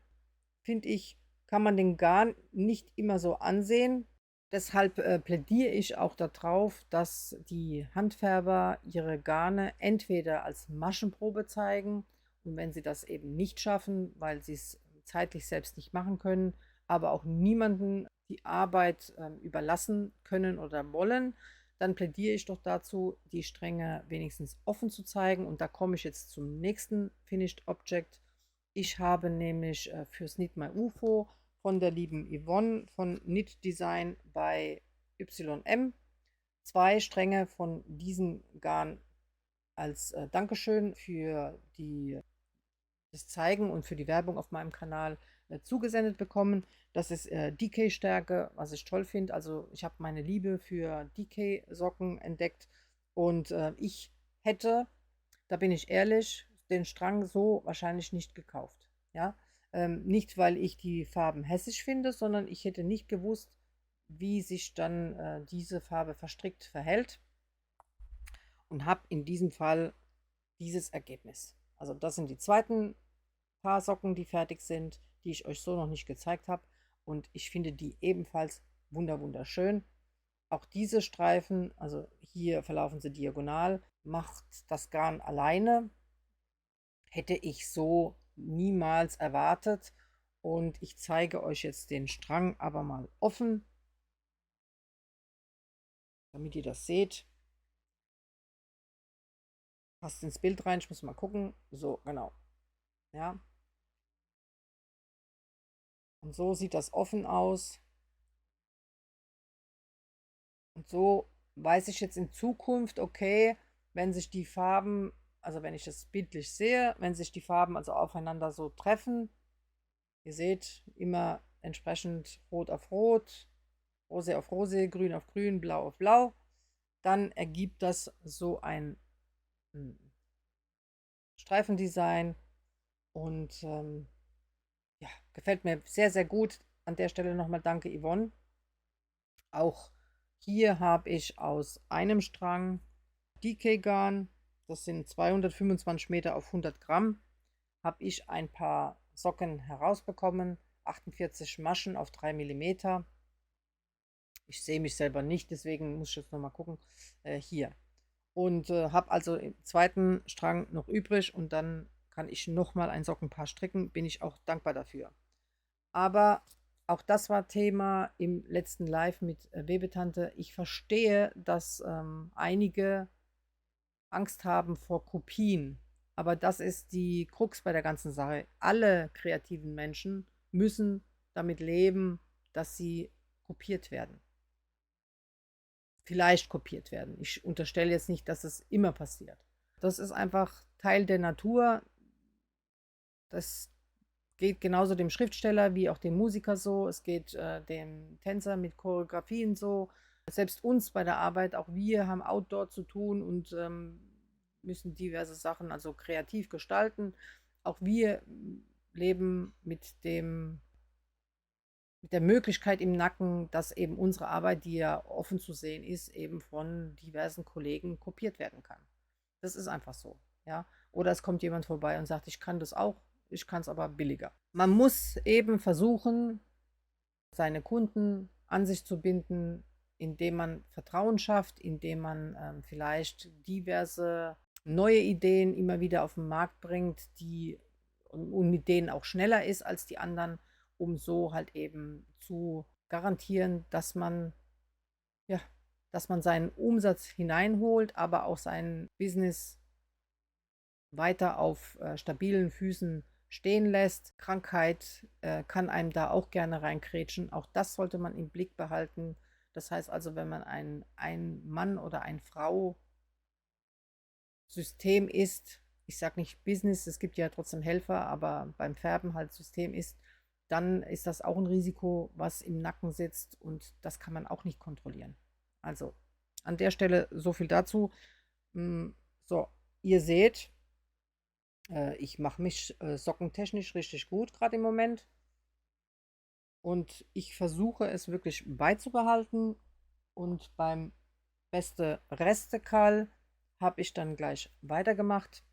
Finde ich, kann man den Garn nicht immer so ansehen. Deshalb plädiere ich auch darauf, dass die Handfärber ihre Garne entweder als Maschenprobe zeigen und wenn sie das eben nicht schaffen, weil sie es zeitlich selbst nicht machen können, aber auch niemanden die Arbeit überlassen können oder wollen, dann plädiere ich doch dazu, die Stränge wenigstens offen zu zeigen. Und da komme ich jetzt zum nächsten Finished Object. Ich habe nämlich fürs Knit My UFO von der lieben Yvonne von Knit Design bei YM 2 Stränge von diesem Garn als Dankeschön für das Zeigen und für die Werbung auf meinem Kanal zugesendet bekommen. Das ist DK-Stärke, was ich toll finde. Also ich habe meine Liebe für DK-Socken entdeckt und ich hätte, da bin ich ehrlich, den Strang so wahrscheinlich nicht gekauft. Ja? Nicht, weil ich die Farben hässlich finde, sondern ich hätte nicht gewusst, wie sich dann diese Farbe verstrickt verhält und habe in diesem Fall dieses Ergebnis. Also das sind die zweiten paar Socken, die fertig sind, die ich euch so noch nicht gezeigt habe. Und ich finde die ebenfalls wunderschön. Auch diese Streifen, also hier verlaufen sie diagonal, macht das Garn alleine. Hätte ich so niemals erwartet. Und ich zeige euch jetzt den Strang aber mal offen, damit ihr das seht. Passt ins Bild rein, ich muss mal gucken. So, genau. Ja. Und so sieht das offen aus. Und so weiß ich jetzt in Zukunft, okay, wenn sich die Farben, also wenn ich das bildlich sehe, wenn sich die Farben also aufeinander so treffen, ihr seht immer entsprechend Rot auf Rot, Rose auf Rose, Grün auf Grün, Blau auf Blau, dann ergibt das so ein Streifendesign und ja, gefällt mir sehr gut. An der Stelle nochmal danke, Yvonne. Auch hier habe ich aus einem Strang DK-Garn, das sind 225 Meter auf 100 Gramm, habe ich ein paar Socken herausbekommen, 48 Maschen auf 3 Millimeter. Ich sehe mich selber nicht, deswegen muss ich jetzt nochmal gucken. Hier. Und habe also im zweiten Strang noch übrig und dann kann ich nochmal ein Sockenpaar stricken. Bin ich auch dankbar dafür. Aber auch das war Thema im letzten Live mit Webetante. Ich verstehe, dass einige Angst haben vor Kopien. Aber das ist die Krux bei der ganzen Sache. Alle kreativen Menschen müssen damit leben, dass sie kopiert werden. Vielleicht kopiert werden. Ich unterstelle jetzt nicht, dass es immer passiert. Das ist einfach Teil der Natur. Das geht genauso dem Schriftsteller wie auch dem Musiker so. Es geht dem Tänzer mit Choreografien so. Selbst uns bei der Arbeit, auch wir haben Outdoor zu tun und müssen diverse Sachen also kreativ gestalten. Auch wir leben mit der Möglichkeit im Nacken, dass eben unsere Arbeit, die ja offen zu sehen ist, eben von diversen Kollegen kopiert werden kann. Das ist einfach so. Ja? Oder es kommt jemand vorbei und sagt, ich kann das auch, ich kann es aber billiger. Man muss eben versuchen, seine Kunden an sich zu binden, indem man Vertrauen schafft, indem man vielleicht diverse neue Ideen immer wieder auf den Markt bringt, die und mit denen auch schneller ist als die anderen, um so halt eben zu garantieren, ja, dass man seinen Umsatz hineinholt, aber auch sein Business weiter auf stabilen Füßen stehen lässt. Krankheit kann einem da auch gerne reinkrätschen. Auch das sollte man im Blick behalten. Das heißt also, wenn man ein Mann oder eine Frau System ist, ich sage nicht Business, es gibt ja trotzdem Helfer, aber beim Färben halt System ist, dann ist das auch ein Risiko, was im Nacken sitzt und das kann man auch nicht kontrollieren. Also an der Stelle so viel dazu. So, ihr seht, ich mache mich sockentechnisch richtig gut gerade im Moment. Und ich versuche es wirklich beizubehalten. Und beim beste Restekal habe ich dann gleich weitergemacht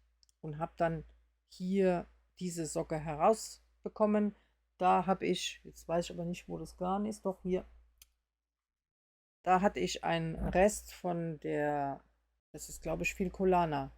und habe dann hier diese Socke herausbekommen. Da habe ich, jetzt weiß ich aber nicht, wo das Garn ist, doch hier. Da hatte ich einen Rest von das ist glaube ich Filcolana.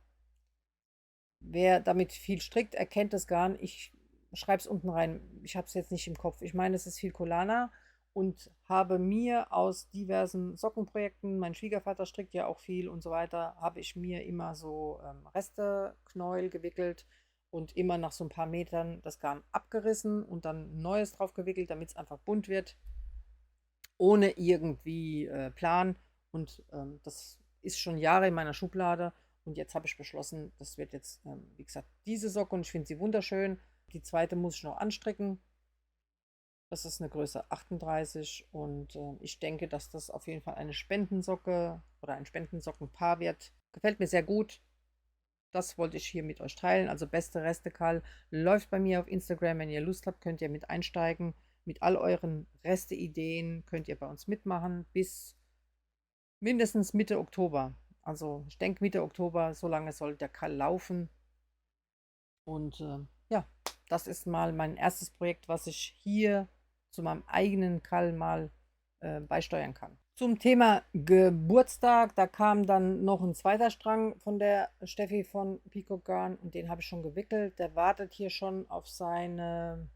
Wer damit viel strickt, erkennt das Garn. Ich schreibe es unten rein. Ich habe es jetzt nicht im Kopf. Ich meine, es ist Filcolana und habe mir aus diversen Sockenprojekten, mein Schwiegervater strickt ja auch viel und so weiter, habe ich mir immer so Resteknäuel gewickelt und immer nach so ein paar Metern das Garn abgerissen und dann neues drauf gewickelt, damit es einfach bunt wird, ohne irgendwie Plan. Und das ist schon Jahre in meiner Schublade. Und jetzt habe ich beschlossen, das wird jetzt, wie gesagt, diese Socke und ich finde sie wunderschön. Die zweite muss ich noch anstricken. Das ist eine Größe 38 und ich denke, dass das auf jeden Fall eine Spendensocke oder ein Spendensockenpaar wird. Gefällt mir sehr gut. das wollte ich hier mit euch teilen. Also beste Restekal läuft bei mir auf Instagram. Wenn ihr Lust habt, könnt ihr mit einsteigen. Mit all euren Resteideen könnt ihr bei uns mitmachen bis mindestens Mitte Oktober. Also ich denke Mitte Oktober, so lange soll der Kall laufen. Und ja, das ist mal mein erstes Projekt, was ich hier zu meinem eigenen Kall mal beisteuern kann. Zum Thema Geburtstag, da kam dann noch ein zweiter Strang von der Steffi von Peacock Garn und den habe ich schon gewickelt. Der wartet hier schon auf seinen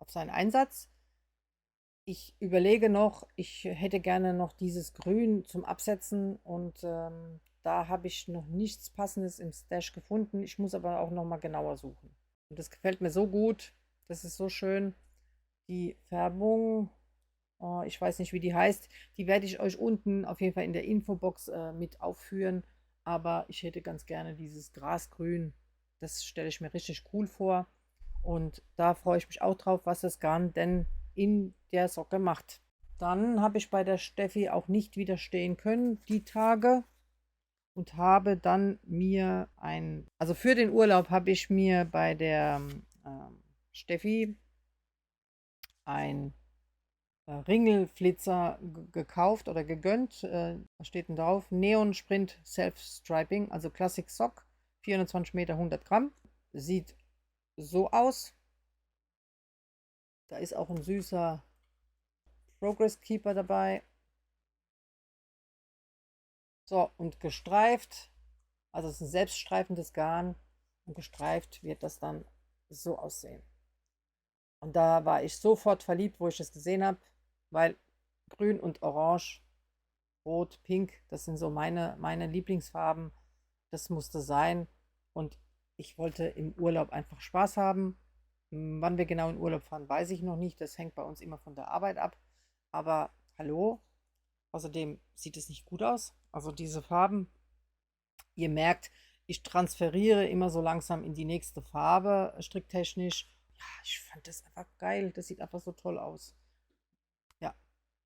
Einsatz. Ich überlege noch, ich hätte gerne noch dieses Grün zum Absetzen und da habe ich noch nichts Passendes im Stash gefunden. Ich muss aber auch noch mal genauer suchen. Und das gefällt mir so gut. Das ist so schön. Die Färbung, ich weiß nicht, wie die heißt. Die werde ich euch unten auf jeden Fall in der Infobox mit aufführen. Aber ich hätte ganz gerne dieses Grasgrün. Das stelle ich mir richtig cool vor. Und da freue ich mich auch drauf, was das Garn denn in der Socke macht. Dann habe ich bei der Steffi auch nicht widerstehen können, die Tage. Und habe dann mir also für den Urlaub habe ich mir bei der Steffi ein Ringelflitzer gekauft oder gegönnt. Was steht denn drauf? Neon Sprint Self-Striping, also Classic Sock, 420 Meter, 100 Gramm. Sieht so aus. Da ist auch ein süßer Progress Keeper dabei. So, und gestreift, also es ist ein selbststreifendes Garn und gestreift wird das dann so aussehen. Und da war ich sofort verliebt, wo ich das gesehen habe, weil grün und orange, rot, pink, das sind so meine Lieblingsfarben. Das musste sein. Und ich wollte im Urlaub einfach Spaß haben. Wann wir genau in Urlaub fahren, weiß ich noch nicht. Das hängt bei uns immer von der Arbeit ab. Aber hallo, außerdem sieht es nicht gut aus. Also diese Farben, ihr merkt, ich transferiere immer so langsam in die nächste Farbe, stricktechnisch. Ja, ich fand das einfach geil. Das sieht einfach so toll aus. Ja,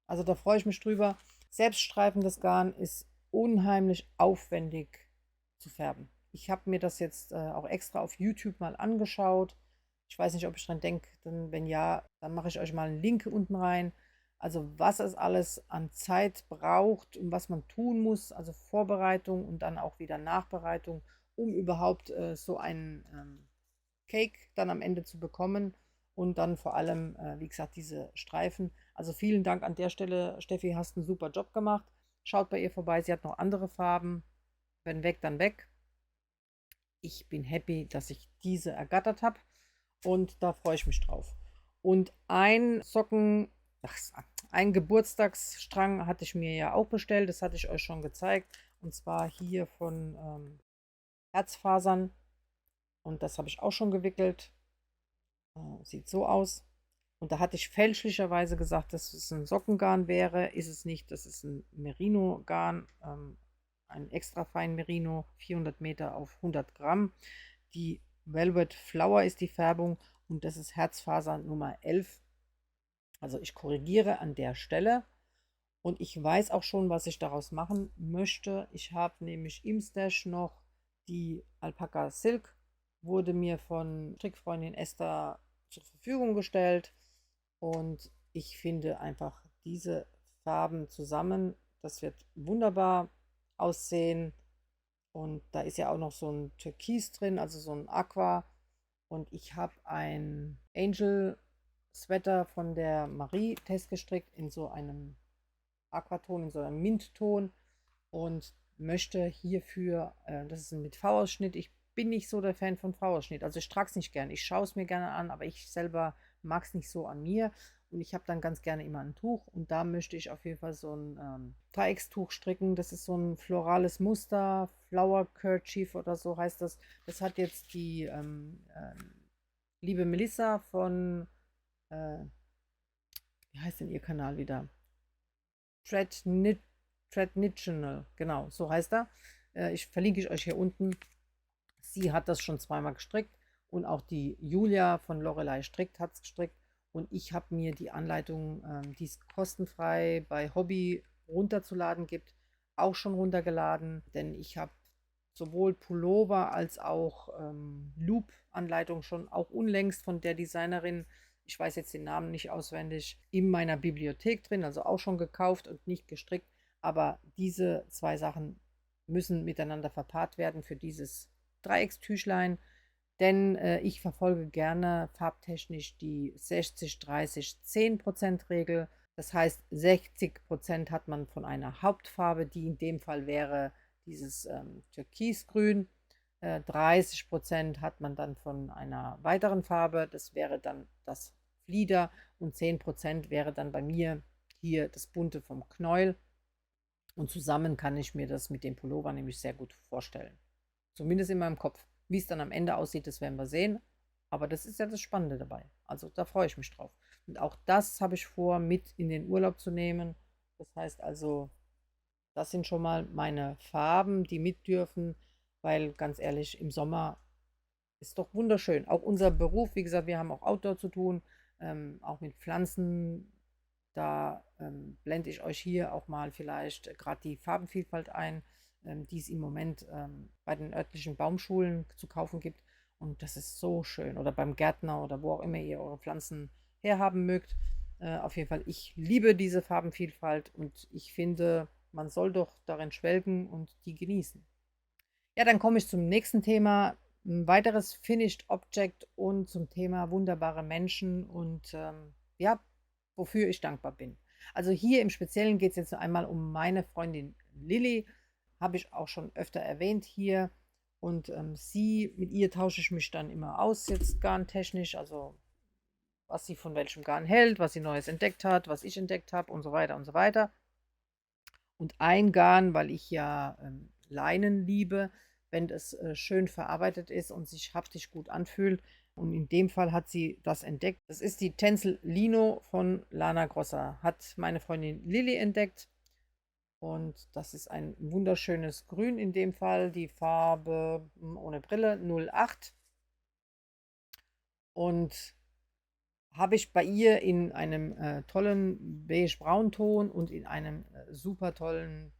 also da freue ich mich drüber. Selbststreifendes Garn ist unheimlich aufwendig zu färben. Ich habe mir das jetzt auch extra auf YouTube mal angeschaut. Ich weiß nicht, ob ich dran denke, denn wenn ja, dann mache ich euch mal einen Link unten rein. Also was es alles an Zeit braucht und was man tun muss, also Vorbereitung und dann auch wieder Nachbereitung, um überhaupt so einen Cake dann am Ende zu bekommen und dann vor allem, wie gesagt, diese Streifen. Also vielen Dank an der Stelle, Steffi, hast einen super Job gemacht. Schaut bei ihr vorbei, sie hat noch andere Farben. Wenn weg, dann weg. Ich bin happy, dass ich diese ergattert habe und da freue ich mich drauf. Und ein Geburtstagsstrang hatte ich mir ja auch bestellt, das hatte ich euch schon gezeigt. Und zwar hier von Herzfasern. Und das habe ich auch schon gewickelt. Sieht so aus. Und da hatte ich fälschlicherweise gesagt, dass es ein Sockengarn wäre. Ist es nicht. Das ist ein Merino-Garn. Ein extra fein Merino. 400 Meter auf 100 Gramm. Die Velvet Flower ist die Färbung. Und das ist Herzfaser Nummer 11. Also ich korrigiere an der Stelle. Und ich weiß auch schon, was ich daraus machen möchte. Ich habe nämlich im Stash noch die Alpaka Silk. Wurde mir von Strickfreundin Esther zur Verfügung gestellt. Und ich finde einfach diese Farben zusammen, das wird wunderbar aussehen. Und da ist ja auch noch so ein Türkis drin, also so ein Aqua. Und ich habe ein Angel Sweater von der Marie testgestrickt in so einem Aquaton, in so einem Mintton. Und möchte hierfür, das ist mit V-Ausschnitt, ich bin nicht so der Fan von V-Ausschnitt. Also ich trage es nicht gern. Ich schaue es mir gerne an, aber ich selber mag es nicht so an mir. Und ich habe dann ganz gerne immer ein Tuch. Und da möchte ich auf jeden Fall so ein Dreieckstuch stricken. Das ist so ein florales Muster. Flower Kerchief oder so heißt das. Das hat jetzt die liebe Melissa von, wie heißt denn ihr Kanal wieder? Traditional, genau, so heißt er. Ich verlinke ich euch hier unten. Sie hat das schon zweimal gestrickt und auch die Julia von Lorelei Strickt hat es gestrickt. Und ich habe mir die Anleitung, die es kostenfrei bei Hobby runterzuladen gibt, auch schon runtergeladen, denn ich habe sowohl Pullover als auch Loop-Anleitung schon auch unlängst von der Designerin, ich weiß jetzt den Namen nicht auswendig, in meiner Bibliothek drin, also auch schon gekauft und nicht gestrickt. Aber diese zwei Sachen müssen miteinander verpaart werden für dieses Dreieckstüchlein, denn ich verfolge gerne farbtechnisch die 60-30-10% Regel. Das heißt, 60% hat man von einer Hauptfarbe, die in dem Fall wäre dieses Türkisgrün. 30% hat man dann von einer weiteren Farbe, das wäre dann das Flieder, und 10% wäre dann bei mir hier das Bunte vom Knäuel. Und zusammen kann ich mir das mit dem Pullover nämlich sehr gut vorstellen. Zumindest in meinem Kopf. Wie es dann am Ende aussieht, das werden wir sehen. Aber das ist ja das Spannende dabei. Also da freue ich mich drauf. Und auch das habe ich vor, mit in den Urlaub zu nehmen. Das heißt also, das sind schon mal meine Farben, die mit dürfen, weil ganz ehrlich, im Sommer ist doch wunderschön. Auch unser Beruf, wie gesagt, wir haben auch Outdoor zu tun, auch mit Pflanzen. Da blende ich euch hier auch mal vielleicht gerade die Farbenvielfalt ein, die es im Moment bei den örtlichen Baumschulen zu kaufen gibt. Und das ist so schön. Oder beim Gärtner oder wo auch immer ihr eure Pflanzen herhaben mögt. Auf jeden Fall, ich liebe diese Farbenvielfalt und ich finde, man soll doch darin schwelgen und die genießen. Ja, dann komme ich zum nächsten Thema. Ein weiteres Finished Object und zum Thema wunderbare Menschen und ja, wofür ich dankbar bin. Also hier im Speziellen geht es jetzt einmal um meine Freundin Lilly, habe ich auch schon öfter erwähnt hier. Und mit ihr tausche ich mich dann immer aus, jetzt garntechnisch, also was sie von welchem Garn hält, was sie Neues entdeckt hat, was ich entdeckt habe und so weiter und so weiter. Und ein Garn, weil ich ja Leinen liebe, wenn es schön verarbeitet ist und sich haptisch gut anfühlt. Und in dem Fall hat sie das entdeckt. Das ist die Tencel Lino von Lana Grossa. Hat meine Freundin Lilly entdeckt. Und das ist ein wunderschönes Grün in dem Fall. Die Farbe ohne Brille 08. Und habe ich bei ihr in einem tollen beige-braunton und in einem super tollen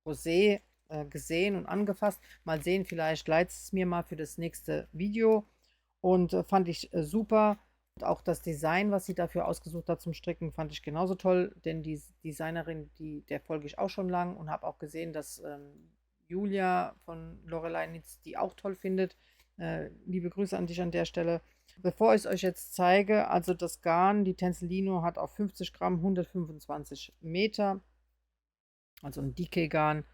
Rosé gesehen und angefasst. Mal sehen, vielleicht leitet es mir mal für das nächste Video. Und fand ich super. Und auch das Design, was sie dafür ausgesucht hat zum Stricken, fand ich genauso toll. Denn die Designerin, der folge ich auch schon lang und habe auch gesehen, dass Julia von Lorelei Nitz die auch toll findet. Liebe Grüße an dich an der Stelle. Bevor ich es euch jetzt zeige, also das Garn, die Tenselino hat auf 50 Gramm 125 Meter, also ein DK-Garn.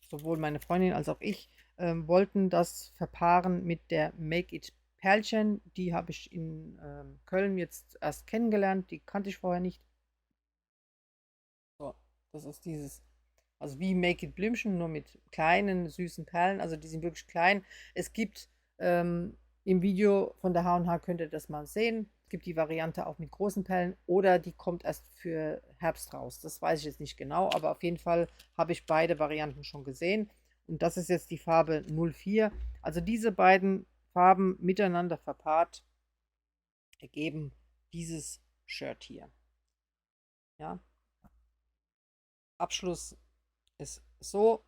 Sowohl meine Freundin als auch ich, wollten das verpaaren mit der Make It Perlchen. Die habe ich in Köln jetzt erst kennengelernt, die kannte ich vorher nicht. So, das ist dieses, also wie Make It Blümchen, nur mit kleinen, süßen Perlen. Also die sind wirklich klein. Es gibt im Video von der H&H, könnt ihr das mal sehen. Es gibt die Variante auch mit großen Perlen oder die kommt erst für Herbst raus. Das weiß ich jetzt nicht genau, aber auf jeden Fall habe ich beide Varianten schon gesehen. Und das ist jetzt die Farbe 04. Also diese beiden Farben miteinander verpaart ergeben dieses Shirt hier. Ja. Abschluss ist so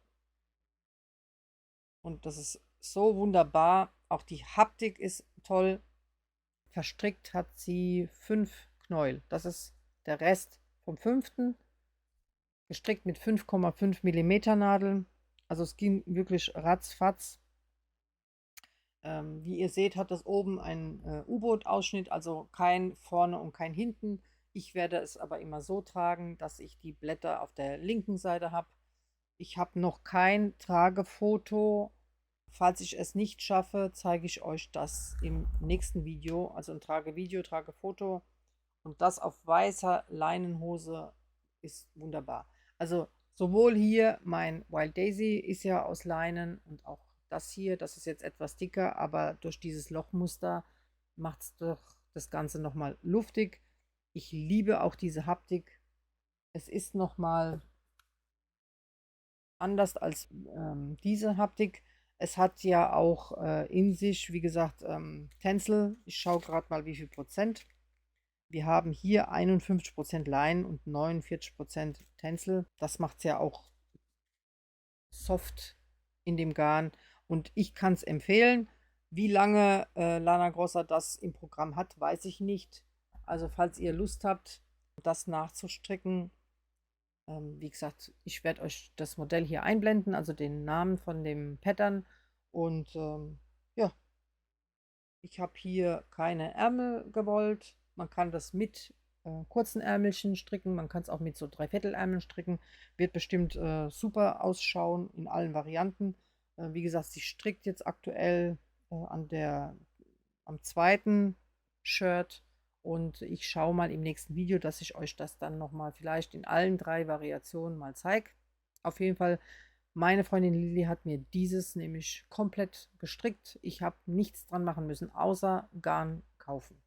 und das ist so wunderbar. Auch die Haptik ist toll. Verstrickt hat sie 5 Knäuel. Das ist der Rest vom 5. Gestrickt mit 5,5 mm Nadeln. Also es ging wirklich ratzfatz. Wie ihr seht, hat das oben einen U-Boot-Ausschnitt, also kein vorne und kein hinten. Ich werde es aber immer so tragen, dass ich die Blätter auf der linken Seite habe. Ich habe noch kein Tragefoto. Falls ich es nicht schaffe, zeige ich euch das im nächsten Video. Also ein Tragevideo, Tragefoto. Und das auf weißer Leinenhose ist wunderbar. Also sowohl hier mein Wild Daisy ist ja aus Leinen und auch das hier, das ist jetzt etwas dicker, aber durch dieses Lochmuster macht es doch das Ganze nochmal luftig. Ich liebe auch diese Haptik. Es ist nochmal anders als diese Haptik. Es hat ja auch in sich, wie gesagt, Tencel. Ich schaue gerade mal, wie viel Prozent. Wir haben hier 51% Leinen und 49% Tencel. Das macht es ja auch soft in dem Garn und ich kann es empfehlen. Wie lange Lana Grossa das im Programm hat, weiß ich nicht. Also falls ihr Lust habt, das nachzustricken, wie gesagt, ich werde euch das Modell hier einblenden, also den Namen von dem Pattern. Und ja, ich habe hier keine Ärmel gewollt. Man kann das mit kurzen Ärmelchen stricken. Man kann es auch mit so Dreiviertelärmeln stricken. Wird bestimmt super ausschauen in allen Varianten. Wie gesagt, sie strickt jetzt aktuell am zweiten Shirt. Und ich schaue mal im nächsten Video, dass ich euch das dann nochmal vielleicht in allen 3 Variationen mal zeige. Auf jeden Fall, meine Freundin Lili hat mir dieses nämlich komplett gestrickt. Ich habe nichts dran machen müssen, außer Garn kaufen.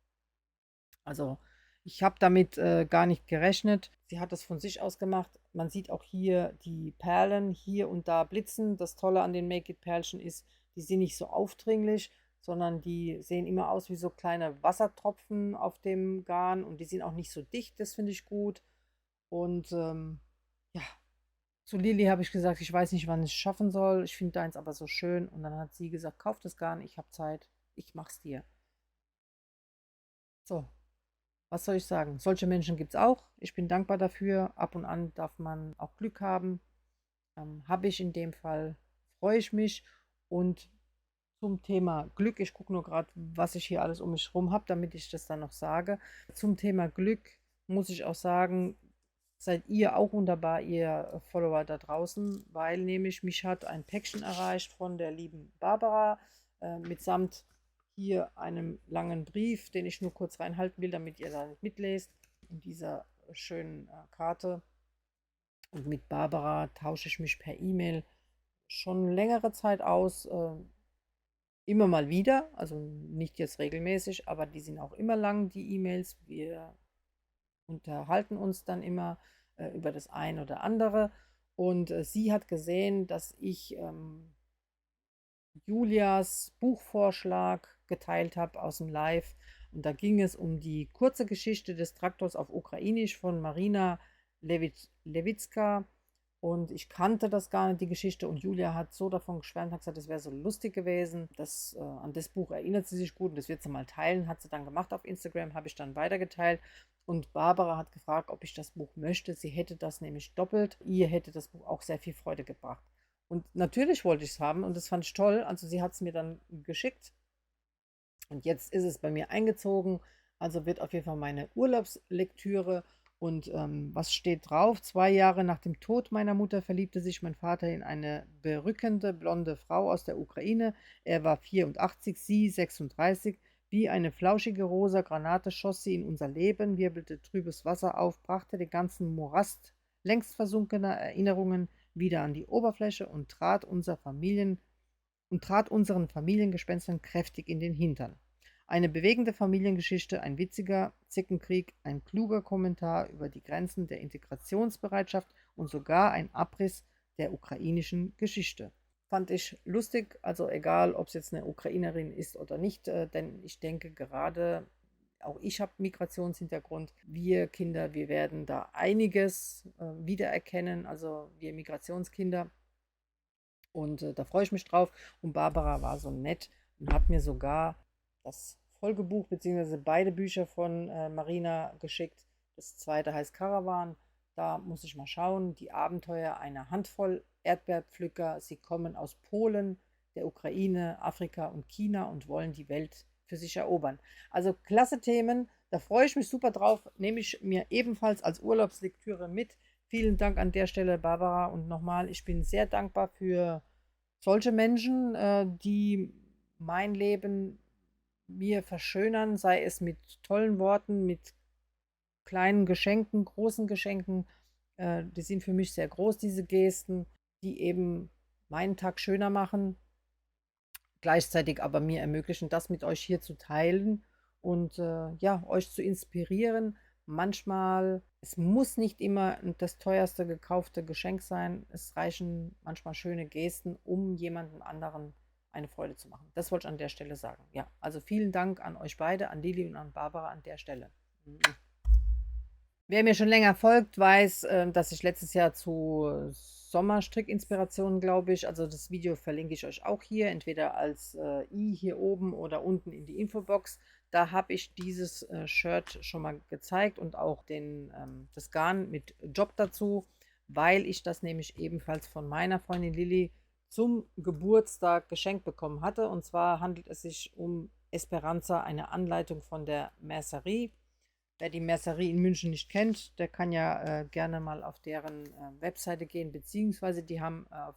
Also ich habe damit gar nicht gerechnet. Sie hat das von sich aus gemacht. Man sieht auch hier die Perlen hier und da blitzen. Das Tolle an den Make-it-Perlchen ist, die sind nicht so aufdringlich, sondern die sehen immer aus wie so kleine Wassertropfen auf dem Garn und die sind auch nicht so dicht. Das finde ich gut. Und ja, zu Lili habe ich gesagt, ich weiß nicht, wann ich es schaffen soll. Ich finde deins aber so schön. Und dann hat sie gesagt, kauf das Garn, ich habe Zeit, ich mach's dir. So, was soll ich sagen? Solche Menschen gibt es auch. Ich bin dankbar dafür. Ab und an darf man auch Glück haben. Habe ich in dem Fall, freue ich mich. Und zum Thema Glück, ich gucke nur gerade, was ich hier alles um mich herum habe, damit ich das dann noch sage. Zum Thema Glück muss ich auch sagen, seid ihr auch wunderbar, ihr Follower da draußen, weil nämlich mich hat ein Päckchen erreicht von der lieben Barbara mitsamt hier einem langen Brief, den ich nur kurz reinhalten will, damit ihr da nicht mitlest, in dieser schönen Karte. Und mit Barbara tausche ich mich per E-Mail schon längere Zeit aus, immer mal wieder, also nicht jetzt regelmäßig, aber die sind auch immer lang, die E-Mails. Wir unterhalten uns dann immer über das ein oder andere. Und sie hat gesehen, dass ich Julias Buchvorschlag geteilt habe aus dem Live. Und da ging es um die kurze Geschichte des Traktors auf Ukrainisch von Marina Lewicka. Und ich kannte das gar nicht, die Geschichte. Und Julia hat so davon geschwärmt, hat gesagt, das wäre so lustig gewesen. An das Buch erinnert sie sich gut und das wird sie mal teilen. Hat sie dann gemacht auf Instagram, habe ich dann weitergeteilt. Und Barbara hat gefragt, ob ich das Buch möchte. Sie hätte das nämlich doppelt. Ihr hätte das Buch auch sehr viel Freude gebracht. Und natürlich wollte ich es haben und das fand ich toll. Also sie hat es mir dann geschickt und jetzt ist es bei mir eingezogen. Also wird auf jeden Fall meine Urlaubslektüre. Und was steht drauf? 2 Jahre nach dem Tod meiner Mutter verliebte sich mein Vater in eine berückende blonde Frau aus der Ukraine. Er war 84, sie 36. Wie eine flauschige rosa Granate schoss sie in unser Leben, wirbelte trübes Wasser auf, brachte den ganzen Morast längst versunkener Erinnerungen wieder an die Oberfläche und trat unseren Familiengespenstern kräftig in den Hintern. Eine bewegende Familiengeschichte, ein witziger Zickenkrieg, ein kluger Kommentar über die Grenzen der Integrationsbereitschaft und sogar ein Abriss der ukrainischen Geschichte. Fand ich lustig, also egal, ob es jetzt eine Ukrainerin ist oder nicht, denn ich denke gerade, auch ich habe Migrationshintergrund. Wir Kinder, wir werden da einiges wiedererkennen, also wir Migrationskinder. Und da freue ich mich drauf. Und Barbara war so nett und hat mir sogar das Folgebuch bzw. beide Bücher von Marina geschickt. Das zweite heißt Karawan. Da muss ich mal schauen. Die Abenteuer einer Handvoll Erdbeerpflücker. Sie kommen aus Polen, der Ukraine, Afrika und China und wollen die Welt für sich erobern. Also klasse Themen. Da freue ich mich super drauf. Nehme ich mir ebenfalls als Urlaubslektüre mit. Vielen Dank an der Stelle, Barbara. Und nochmal, ich bin sehr dankbar für solche Menschen, die mein Leben mir verschönern, sei es mit tollen Worten, mit kleinen Geschenken, großen Geschenken. Die sind für mich sehr groß, diese Gesten, die eben meinen Tag schöner machen, gleichzeitig aber mir ermöglichen, das mit euch hier zu teilen und ja, euch zu inspirieren. Manchmal, es muss nicht immer das teuerste gekaufte Geschenk sein. Es reichen manchmal schöne Gesten, um jemandem anderen eine Freude zu machen. Das wollte ich an der Stelle sagen. Ja, also vielen Dank an euch beide, an Lili und an Barbara an der Stelle. Wer mir schon länger folgt, weiß, dass ich letztes Jahr zu Sommerstrickinspirationen, glaube ich. Also das Video verlinke ich euch auch hier, entweder als i hier oben oder unten in die Infobox. Da habe ich dieses Shirt schon mal gezeigt und auch das Garn mit Job dazu, weil ich das nämlich ebenfalls von meiner Freundin Lilly zum Geburtstag geschenkt bekommen hatte. Und zwar handelt es sich um Esperanza, eine Anleitung von der Mercerie. Wer die Mercerie in München nicht kennt, der kann ja gerne mal auf deren Webseite gehen, beziehungsweise die haben auf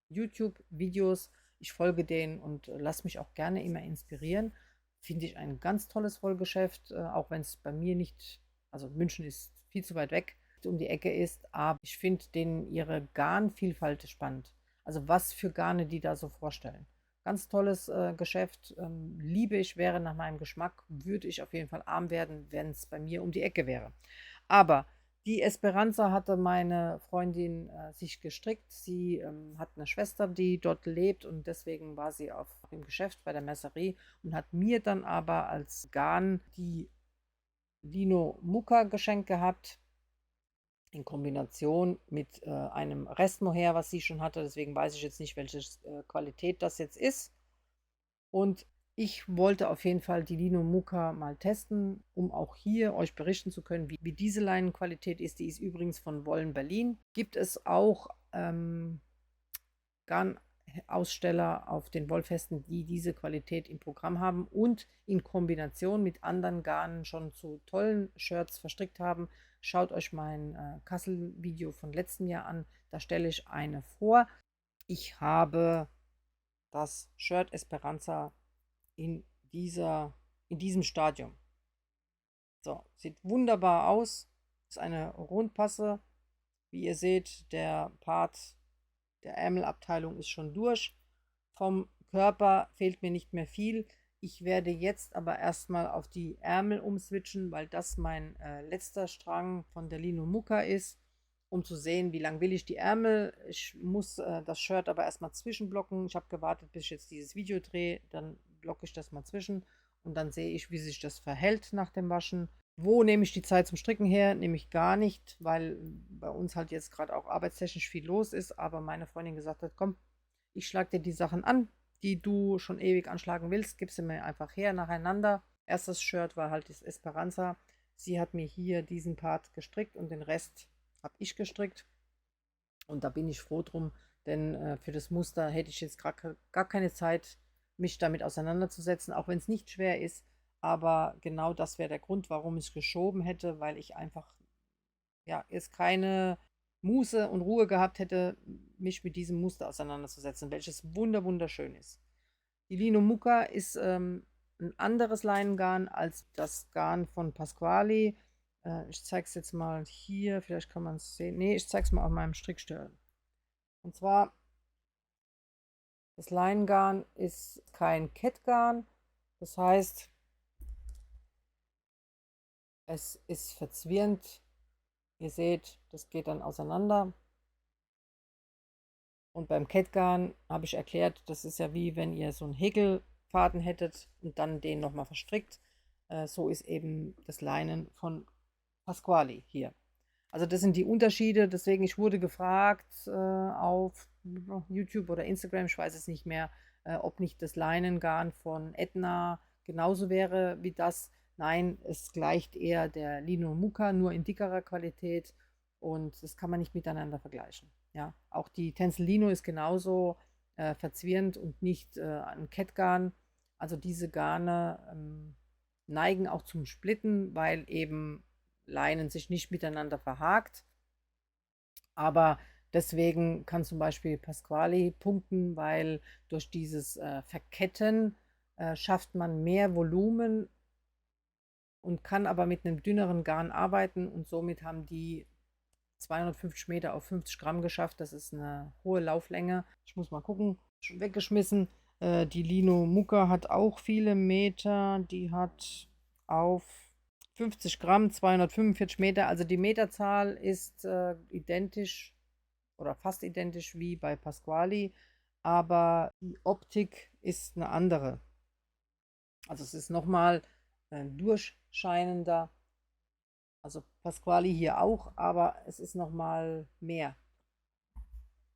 YouTube Videos. Ich folge denen und lasse mich auch gerne immer inspirieren. Finde ich ein ganz tolles Wollgeschäft, auch wenn es bei mir nicht, also München ist viel zu weit weg, um die Ecke ist, aber ich finde denen ihre Garnvielfalt spannend. Also was für Garne die da so vorstellen. Ganz tolles Geschäft, liebe ich, wäre nach meinem Geschmack, würde ich auf jeden Fall arm werden, wenn es bei mir um die Ecke wäre. Aber die Esperanza hatte meine Freundin sich gestrickt. Sie hat eine Schwester, die dort lebt und deswegen war sie auf dem Geschäft bei der Mercerie und hat mir dann aber als Garn die Lino Mucca geschenkt gehabt in Kombination mit einem Restmohair, was sie schon hatte. Deswegen weiß ich jetzt nicht, welche Qualität das jetzt ist. Und ich wollte auf jeden Fall die Lino Mucca mal testen, um auch hier euch berichten zu können, wie diese Leinenqualität ist. Die ist übrigens von Wollen Berlin. Gibt es auch Garnaussteller auf den Wollfesten, die diese Qualität im Programm haben und in Kombination mit anderen Garnen schon zu tollen Shirts verstrickt haben. Schaut euch mein Kassel-Video von letztem Jahr an. Da stelle ich eine vor. Ich habe das Shirt Esperanza in diesem Stadium. So, sieht wunderbar aus. Ist eine Rundpasse. Wie ihr seht, der Part der Ärmelabteilung ist schon durch. Vom Körper fehlt mir nicht mehr viel. Ich werde jetzt aber erstmal auf die Ärmel umswitchen, weil das mein letzter Strang von der Lino Mucca ist, um zu sehen, wie lang will ich die Ärmel. Ich muss das Shirt aber erstmal zwischenblocken. Ich habe gewartet, bis ich jetzt dieses Video drehe, dann blocke ich das mal zwischen und dann sehe ich, wie sich das verhält nach dem Waschen. Wo nehme ich die Zeit zum Stricken her? Nehme ich gar nicht, weil bei uns halt jetzt gerade auch arbeitstechnisch viel los ist, aber meine Freundin gesagt hat, komm, ich schlage dir die Sachen an, die du schon ewig anschlagen willst, gib sie mir einfach her nacheinander. Erstes Shirt war halt das Esperanza. Sie hat mir hier diesen Part gestrickt und den Rest habe ich gestrickt. Und da bin ich froh drum, denn für das Muster hätte ich jetzt gar keine Zeit, mich damit auseinanderzusetzen, auch wenn es nicht schwer ist. Aber genau das wäre der Grund, warum ich es geschoben hätte, weil ich einfach ja, jetzt keine Muße und Ruhe gehabt hätte, mich mit diesem Muster auseinanderzusetzen, welches wunderschön ist. Die Lino Mucca ist ein anderes Leinengarn als das Garn von Pasquali. Ich zeige es jetzt mal hier, vielleicht kann man es sehen. Ne, ich zeige es mal auf meinem Strickstirn. Und zwar, das Leinengarn ist kein Kettgarn, das heißt, es ist verzwirnt. Ihr seht, das geht dann auseinander. Und beim Kettgarn habe ich erklärt, das ist ja wie wenn ihr so einen Häkelfaden hättet und dann den nochmal verstrickt. So ist eben das Leinen von Pasquali hier. Also das sind die Unterschiede. Deswegen, ich wurde gefragt auf YouTube oder Instagram, ich weiß es nicht mehr, ob nicht das Leinengarn von Etna genauso wäre wie das. Nein, es gleicht eher der Lino Mucca, nur in dickerer Qualität und das kann man nicht miteinander vergleichen. Ja, auch die Tencel Lino ist genauso verzwirrend und nicht ein Kettgarn. Also diese Garne neigen auch zum Splitten, weil eben Leinen sich nicht miteinander verhakt. Aber deswegen kann zum Beispiel Pasquali punkten, weil durch dieses Verketten schafft man mehr Volumen und kann aber mit einem dünneren Garn arbeiten und somit haben die 250 Meter auf 50 Gramm geschafft. Das ist eine hohe Lauflänge. Ich muss mal gucken. Schon weggeschmissen. Die Lino Mucca hat auch viele Meter. Die hat auf 50 Gramm 245 Meter. Also die Meterzahl ist identisch oder fast identisch wie bei Pasquali. Aber die Optik ist eine andere. Also es ist nochmal durchscheinender. Also Pasquali hier auch, aber es ist noch mal mehr.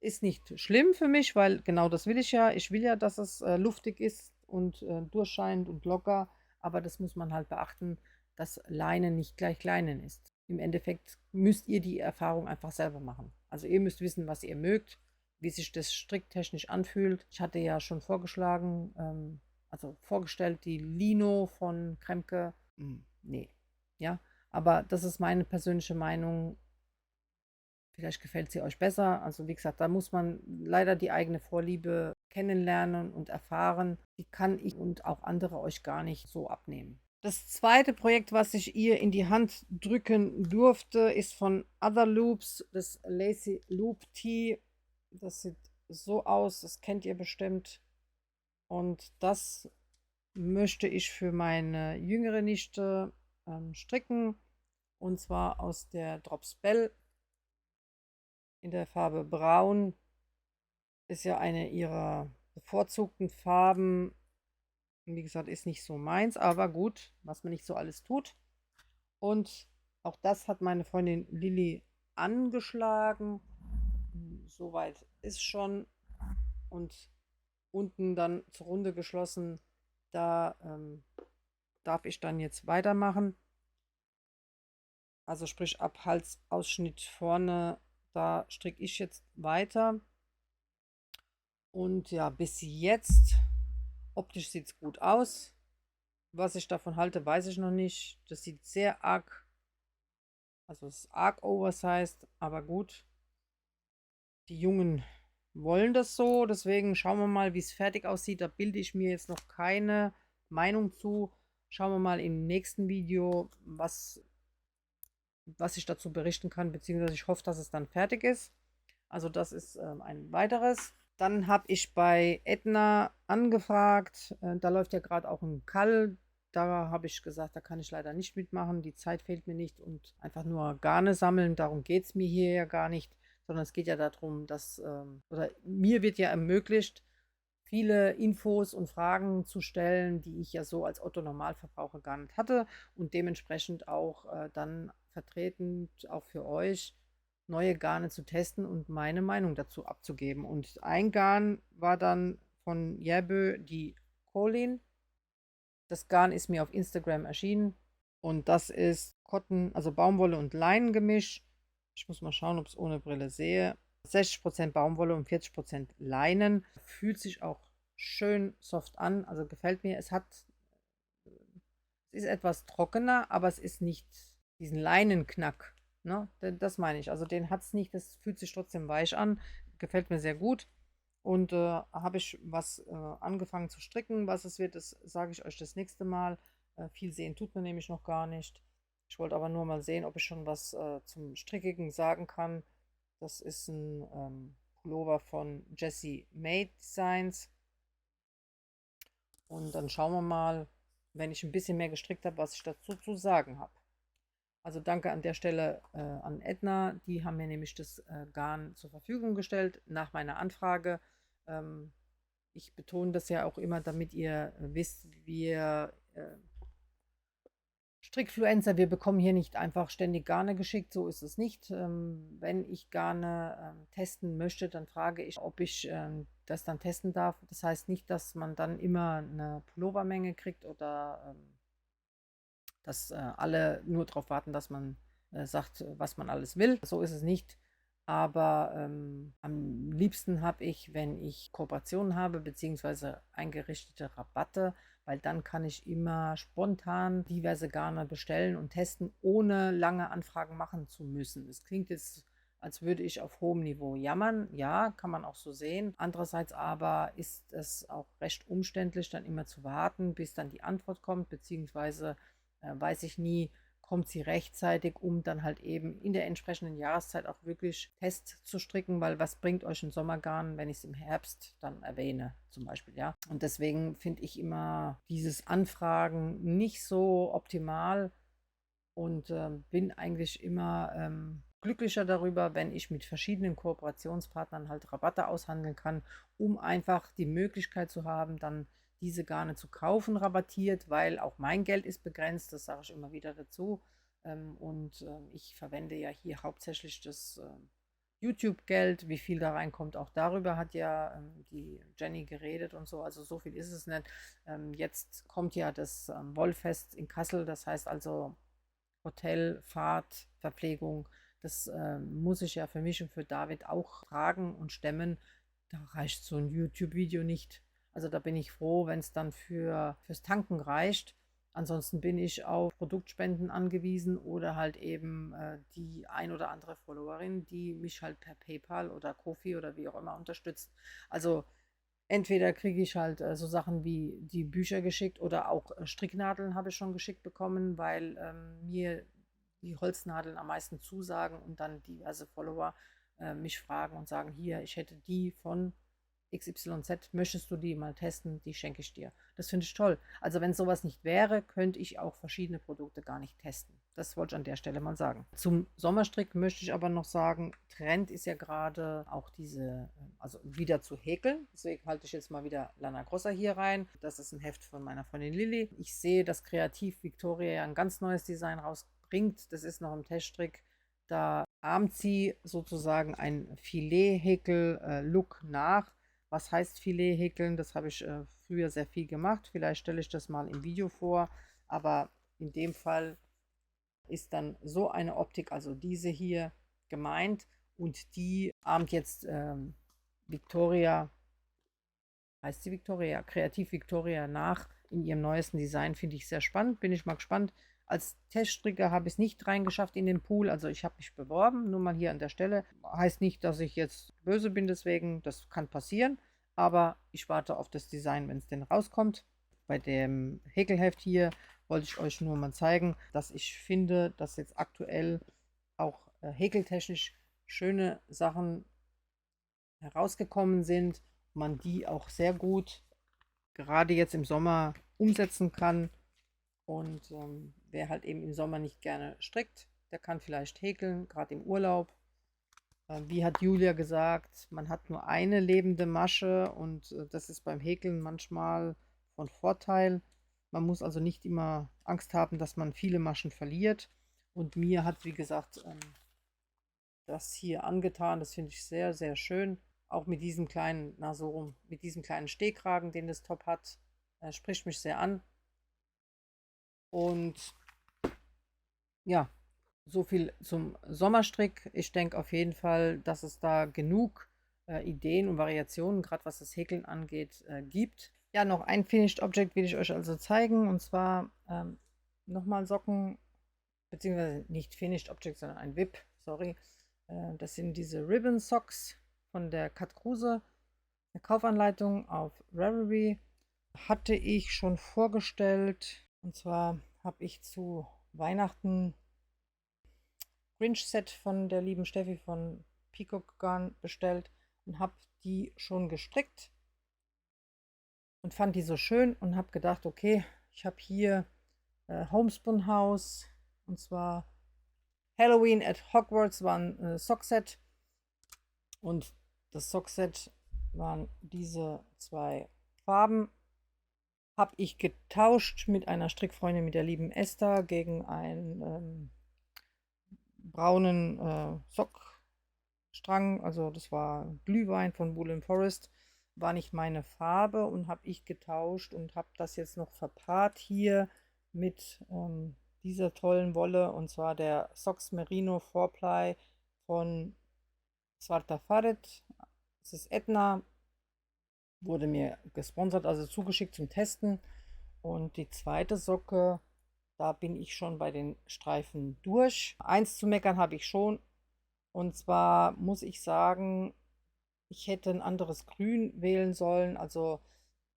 Ist nicht schlimm für mich, weil genau das will ich ja. Ich will ja, dass es luftig ist und durchscheinend und locker, aber das muss man halt beachten, dass Leinen nicht gleich Leinen ist. Im Endeffekt müsst ihr die Erfahrung einfach selber machen. Also ihr müsst wissen, was ihr mögt, wie sich das stricktechnisch anfühlt. Ich hatte ja schon vorgeschlagen, also vorgestellt, die Lino von Kremke. Nee, ja, aber das ist meine persönliche Meinung. Vielleicht gefällt sie euch besser. Also wie gesagt, da muss man leider die eigene Vorliebe kennenlernen und erfahren. Die kann ich und auch andere euch gar nicht so abnehmen. Das zweite Projekt, was ich ihr in die Hand drücken durfte, ist von Other Loops, das Lacy Loop Tee. Das sieht so aus, das kennt ihr bestimmt. Und das möchte ich für meine jüngere Nichte stricken. Und zwar aus der Drops Bell in der Farbe Braun. Ist ja eine ihrer bevorzugten Farben. Wie gesagt, ist nicht so meins, aber gut, was man nicht so alles tut. Und auch das hat meine Freundin Lilly angeschlagen. Soweit ist schon. Und unten dann zur Runde geschlossen. Da darf ich dann jetzt weitermachen. Also sprich ab Halsausschnitt vorne, da stricke ich jetzt weiter. Und ja, bis jetzt, optisch sieht es gut aus. Was ich davon halte, weiß ich noch nicht. Das sieht sehr arg, also es ist arg oversized, aber gut. Die Jungen wollen das so, deswegen schauen wir mal, wie es fertig aussieht. Da bilde ich mir jetzt noch keine Meinung zu. Schauen wir mal im nächsten Video, was ich dazu berichten kann, beziehungsweise ich hoffe, dass es dann fertig ist. Also das ist ein weiteres. Dann habe ich bei Edna angefragt. Da läuft ja gerade auch ein Kall. Da habe ich gesagt, da kann ich leider nicht mitmachen. Die Zeit fehlt mir nicht und einfach nur Garne sammeln. Darum geht es mir hier ja gar nicht, sondern es geht ja darum, dass, oder mir wird ja ermöglicht, viele Infos und Fragen zu stellen, die ich ja so als Otto-Normalverbraucher gar nicht hatte und dementsprechend auch dann vertretend auch für euch neue Garne zu testen und meine Meinung dazu abzugeben. Und ein Garn war dann von Järbö die Colin. Das Garn ist mir auf Instagram erschienen und das ist Cotton, also Baumwolle und Leinengemisch. Ich muss mal schauen, ob ich es ohne Brille sehe. 60% Baumwolle und 40% Leinen. Fühlt sich auch schön soft an, also gefällt mir. Es ist etwas trockener, aber es ist nicht diesen Leinenknack. Ne? Das meine ich. Also den hat es nicht, das fühlt sich trotzdem weich an. Gefällt mir sehr gut. Und habe ich was angefangen zu stricken. Was es wird, das sage ich euch das nächste Mal. Viel sehen tut man nämlich noch gar nicht. Ich wollte aber nur mal sehen, ob ich schon was zum Strickigen sagen kann. Das ist ein Pullover von Jessie Made Designs. Und dann schauen wir mal, wenn ich ein bisschen mehr gestrickt habe, was ich dazu zu sagen habe. Also danke an der Stelle an Edna. Die haben mir nämlich das Garn zur Verfügung gestellt nach meiner Anfrage. Ich betone das ja auch immer, damit ihr wisst, wir Strickfluencer, wir bekommen hier nicht einfach ständig Garne geschickt, so ist es nicht. Wenn ich Garne testen möchte, dann frage ich, ob ich das dann testen darf. Das heißt nicht, dass man dann immer eine Pullovermenge kriegt oder dass alle nur darauf warten, dass man sagt, was man alles will. So ist es nicht. Aber am liebsten habe ich, wenn ich Kooperationen habe, beziehungsweise eingerichtete Rabatte, weil dann kann ich immer spontan diverse Garne bestellen und testen, ohne lange Anfragen machen zu müssen. Es klingt jetzt, als würde ich auf hohem Niveau jammern. Ja, kann man auch so sehen. Andererseits aber ist es auch recht umständlich, dann immer zu warten, bis dann die Antwort kommt, beziehungsweise weiß ich nie, kommt sie rechtzeitig, um dann halt eben in der entsprechenden Jahreszeit auch wirklich fest zu stricken, weil was bringt euch ein Sommergarn, wenn ich es im Herbst dann erwähne, zum Beispiel, ja. Und deswegen finde ich immer dieses Anfragen nicht so optimal und bin eigentlich immer glücklicher darüber, wenn ich mit verschiedenen Kooperationspartnern halt Rabatte aushandeln kann, um einfach die Möglichkeit zu haben, dann diese Garne zu kaufen, rabattiert, weil auch mein Geld ist begrenzt, das sage ich immer wieder dazu. Und ich verwende ja hier hauptsächlich das YouTube-Geld, wie viel da reinkommt, auch darüber hat ja die Jenny geredet und so. Also so viel ist es nicht. Jetzt kommt ja das Wollfest in Kassel, das heißt also Hotel, Fahrt, Verpflegung. Das muss ich ja für mich und für David auch tragen und stemmen. Da reicht so ein YouTube-Video nicht. Also da bin ich froh, wenn es dann fürs Tanken reicht. Ansonsten bin ich auf Produktspenden angewiesen oder halt eben die ein oder andere Followerin, die mich halt per PayPal oder Kofi oder wie auch immer unterstützt. Also entweder kriege ich halt so Sachen wie die Bücher geschickt oder auch Stricknadeln habe ich schon geschickt bekommen, weil mir die Holznadeln am meisten zusagen und dann diverse Follower mich fragen und sagen, hier, ich hätte die von XYZ, möchtest du die mal testen? Die schenke ich dir. Das finde ich toll. Also wenn sowas nicht wäre, könnte ich auch verschiedene Produkte gar nicht testen. Das wollte ich an der Stelle mal sagen. Zum Sommerstrick möchte ich aber noch sagen, Trend ist ja gerade auch also wieder zu häkeln. Deswegen halte ich jetzt mal wieder Lana Grossa hier rein. Das ist ein Heft von meiner Freundin Lilly. Ich sehe, dass Kreativ Victoria ja ein ganz neues Design rausbringt. Das ist noch im Teststrick. Da ahmt sie sozusagen ein Filet-Häkel-Look nach. Was heißt Filet häkeln? Das habe ich früher sehr viel gemacht. Vielleicht stelle ich das mal im Video vor. Aber in dem Fall ist dann so eine Optik, also diese hier, gemeint. Und die ahmt jetzt Victoria, heißt sie Victoria, Kreativ Victoria nach in ihrem neuesten Design. Finde ich sehr spannend. Bin ich mal gespannt. Als Teststricker habe ich es nicht reingeschafft in den Pool. Also ich habe mich beworben, nur mal hier an der Stelle. Heißt nicht, dass ich jetzt böse bin deswegen. Das kann passieren. Aber ich warte auf das Design, wenn es denn rauskommt. Bei dem Häkelheft hier wollte ich euch nur mal zeigen, dass ich finde, dass jetzt aktuell auch häkeltechnisch schöne Sachen herausgekommen sind, man die auch sehr gut gerade jetzt im Sommer umsetzen kann. Und wer halt eben im Sommer nicht gerne strickt, der kann vielleicht häkeln, gerade im Urlaub. Wie hat Julia gesagt, man hat nur eine lebende Masche und das ist beim Häkeln manchmal von Vorteil. Man muss also nicht immer Angst haben, dass man viele Maschen verliert. Und mir hat, wie gesagt, das hier angetan. Das finde ich sehr, sehr schön. Auch mit diesem kleinen, na so rum, mit diesem kleinen Stehkragen, den das Top hat, spricht mich sehr an. Und ja, so viel zum Sommerstrick. Ich denke auf jeden Fall, dass es da genug Ideen und Variationen, gerade was das Häkeln angeht, gibt. Ja, noch ein Finished Object will ich euch also zeigen. Und zwar nochmal Socken, beziehungsweise nicht Finished Object, sondern ein WIP, sorry. Das sind diese Ribbon Socks von der Kat Kruse. Eine Kaufanleitung auf Ravelry. Hatte ich schon vorgestellt. Und zwar habe ich zu Weihnachten Grinch-Set von der lieben Steffi von Peacock Garn bestellt und habe die schon gestrickt und fand die so schön und habe gedacht, okay, ich habe hier Homespun House und zwar Halloween at Hogwarts war ein Sockset und das Sockset waren diese zwei Farben. Habe ich getauscht mit einer Strickfreundin, mit der lieben Esther, gegen einen braunen Sockstrang. Also das war Glühwein von Woollen Forest. War nicht meine Farbe und habe ich getauscht und habe das jetzt noch verpaart hier mit dieser tollen Wolle und zwar der Socks Merino 4-Ply von Svarta Faret. Das ist Etna, wurde mir gesponsert, also zugeschickt zum Testen. Und die zweite Socke, da bin ich schon bei den Streifen durch. Eins zu meckern habe ich schon. Und zwar muss ich sagen, ich hätte ein anderes Grün wählen sollen. Also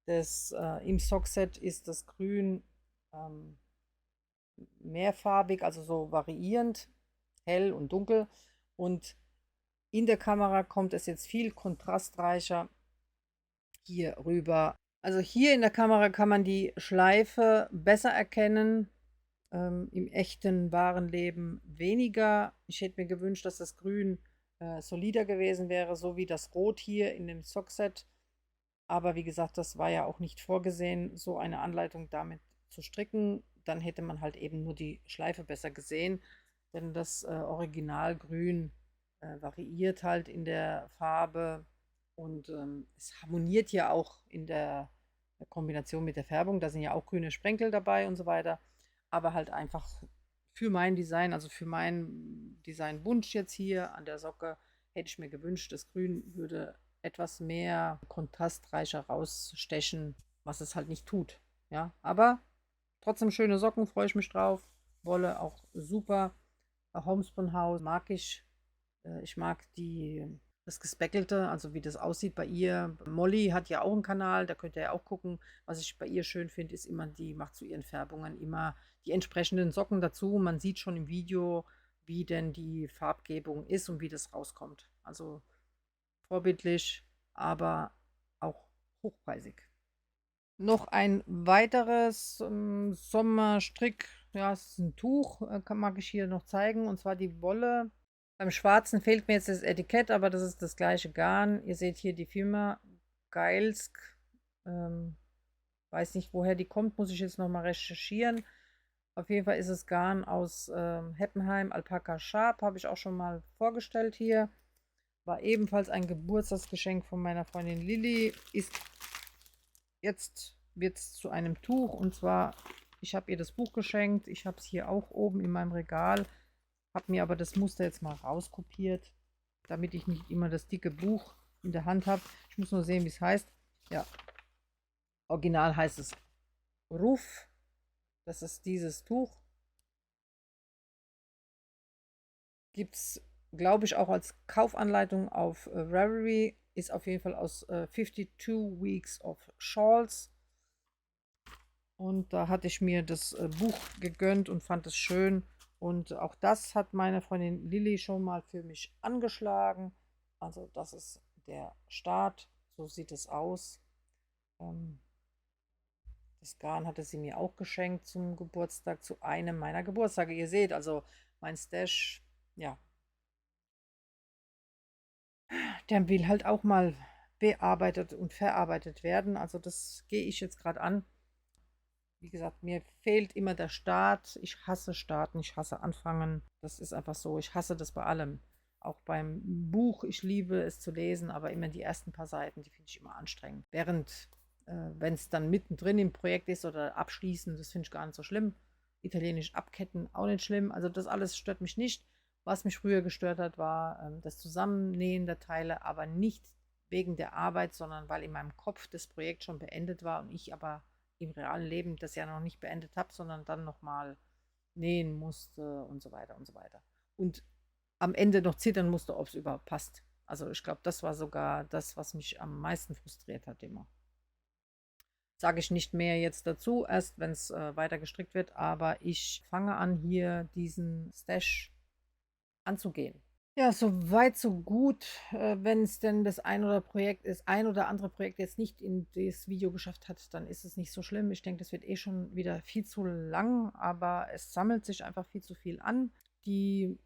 im Sockset ist das Grün mehrfarbig, also so variierend, hell und dunkel. Und in der Kamera kommt es jetzt viel kontrastreicher hier rüber. Also hier in der Kamera kann man die Schleife besser erkennen. Im echten, wahren Leben weniger. Ich hätte mir gewünscht, dass das Grün solider gewesen wäre, so wie das Rot hier in dem Sockset. Aber wie gesagt, das war ja auch nicht vorgesehen, so eine Anleitung damit zu stricken. Dann hätte man halt eben nur die Schleife besser gesehen, denn das Originalgrün variiert halt in der Farbe und es harmoniert ja auch in der Kombination mit der Färbung. Da sind ja auch grüne Sprenkel dabei und so weiter, aber halt einfach für mein Design, also für meinen Designwunsch jetzt hier an der Socke, hätte ich mir gewünscht, das Grün würde etwas mehr kontrastreicher rausstechen, was es halt nicht tut. Ja, aber trotzdem schöne Socken, freue ich mich drauf. Wolle auch super. Homespun Haus mag ich. Ich mag das Gespeckelte, also wie das aussieht bei ihr. Molly hat ja auch einen Kanal, da könnt ihr ja auch gucken. Was ich bei ihr schön finde, ist immer, die macht zu ihren Färbungen immer die entsprechenden Socken dazu. Man sieht schon im Video, wie denn die Farbgebung ist und wie das rauskommt. Also vorbildlich, aber auch hochpreisig. Noch ein weiteres Sommerstrick, ja, es ist ein Tuch, mag ich hier noch zeigen, und zwar die Wolle. Beim Schwarzen fehlt mir jetzt das Etikett, aber das ist das gleiche Garn. Ihr seht hier die Firma Geilsk. Ähm, weiß nicht, woher die kommt, muss ich jetzt noch mal recherchieren. Auf jeden Fall ist es Garn aus Heppenheim, Alpaka Sharp, habe ich auch schon mal vorgestellt hier. War ebenfalls ein Geburtstagsgeschenk von meiner Freundin Lilly. Jetzt wird es zu einem Tuch, und zwar, ich habe ihr das Buch geschenkt. Ich habe es hier auch oben in meinem Regal, habe mir aber das Muster jetzt mal rauskopiert, damit ich nicht immer das dicke Buch in der Hand habe. Ich muss nur sehen, wie es heißt. Ja, original heißt es Ruf. Das ist dieses Tuch. Gibt es, glaube ich, auch als Kaufanleitung auf Ravelry. Ist auf jeden Fall aus 52 Weeks of Shawls. Und da hatte ich mir das Buch gegönnt und fand es schön. Und auch das hat meine Freundin Lilly schon mal für mich angeschlagen. Also das ist der Start. So sieht es aus. Ähm, das Garn hatte sie mir auch geschenkt zum Geburtstag, zu einem meiner Geburtstage. Ihr seht, also mein Stash, ja, der will halt auch mal bearbeitet und verarbeitet werden. Also das gehe ich jetzt gerade an. Wie gesagt, mir fehlt immer der Start. Ich hasse Starten, ich hasse Anfangen. Das ist einfach so. Ich hasse das bei allem. Auch beim Buch. Ich liebe es zu lesen, aber immer die ersten paar Seiten, die finde ich immer anstrengend. Während, wenn es dann mittendrin im Projekt ist oder abschließen, das finde ich gar nicht so schlimm. Italienisch abketten, auch nicht schlimm. Also das alles stört mich nicht. Was mich früher gestört hat, war das Zusammennähen der Teile, aber nicht wegen der Arbeit, sondern weil in meinem Kopf das Projekt schon beendet war und ich aber im realen Leben das ja noch nicht beendet habe, sondern dann nochmal nähen musste und so weiter und so weiter. Und am Ende noch zittern musste, ob es überhaupt passt. Also ich glaube, das war sogar das, was mich am meisten frustriert hat immer. Sage ich nicht mehr jetzt dazu, erst wenn es weiter gestrickt wird, aber ich fange an, hier diesen Stash anzugehen. Ja, so weit, so gut. Wenn es denn ein oder andere Projekt jetzt nicht in das Video geschafft hat, dann ist es nicht so schlimm. Ich denke, das wird eh schon wieder viel zu lang, aber es sammelt sich einfach viel zu viel an. Die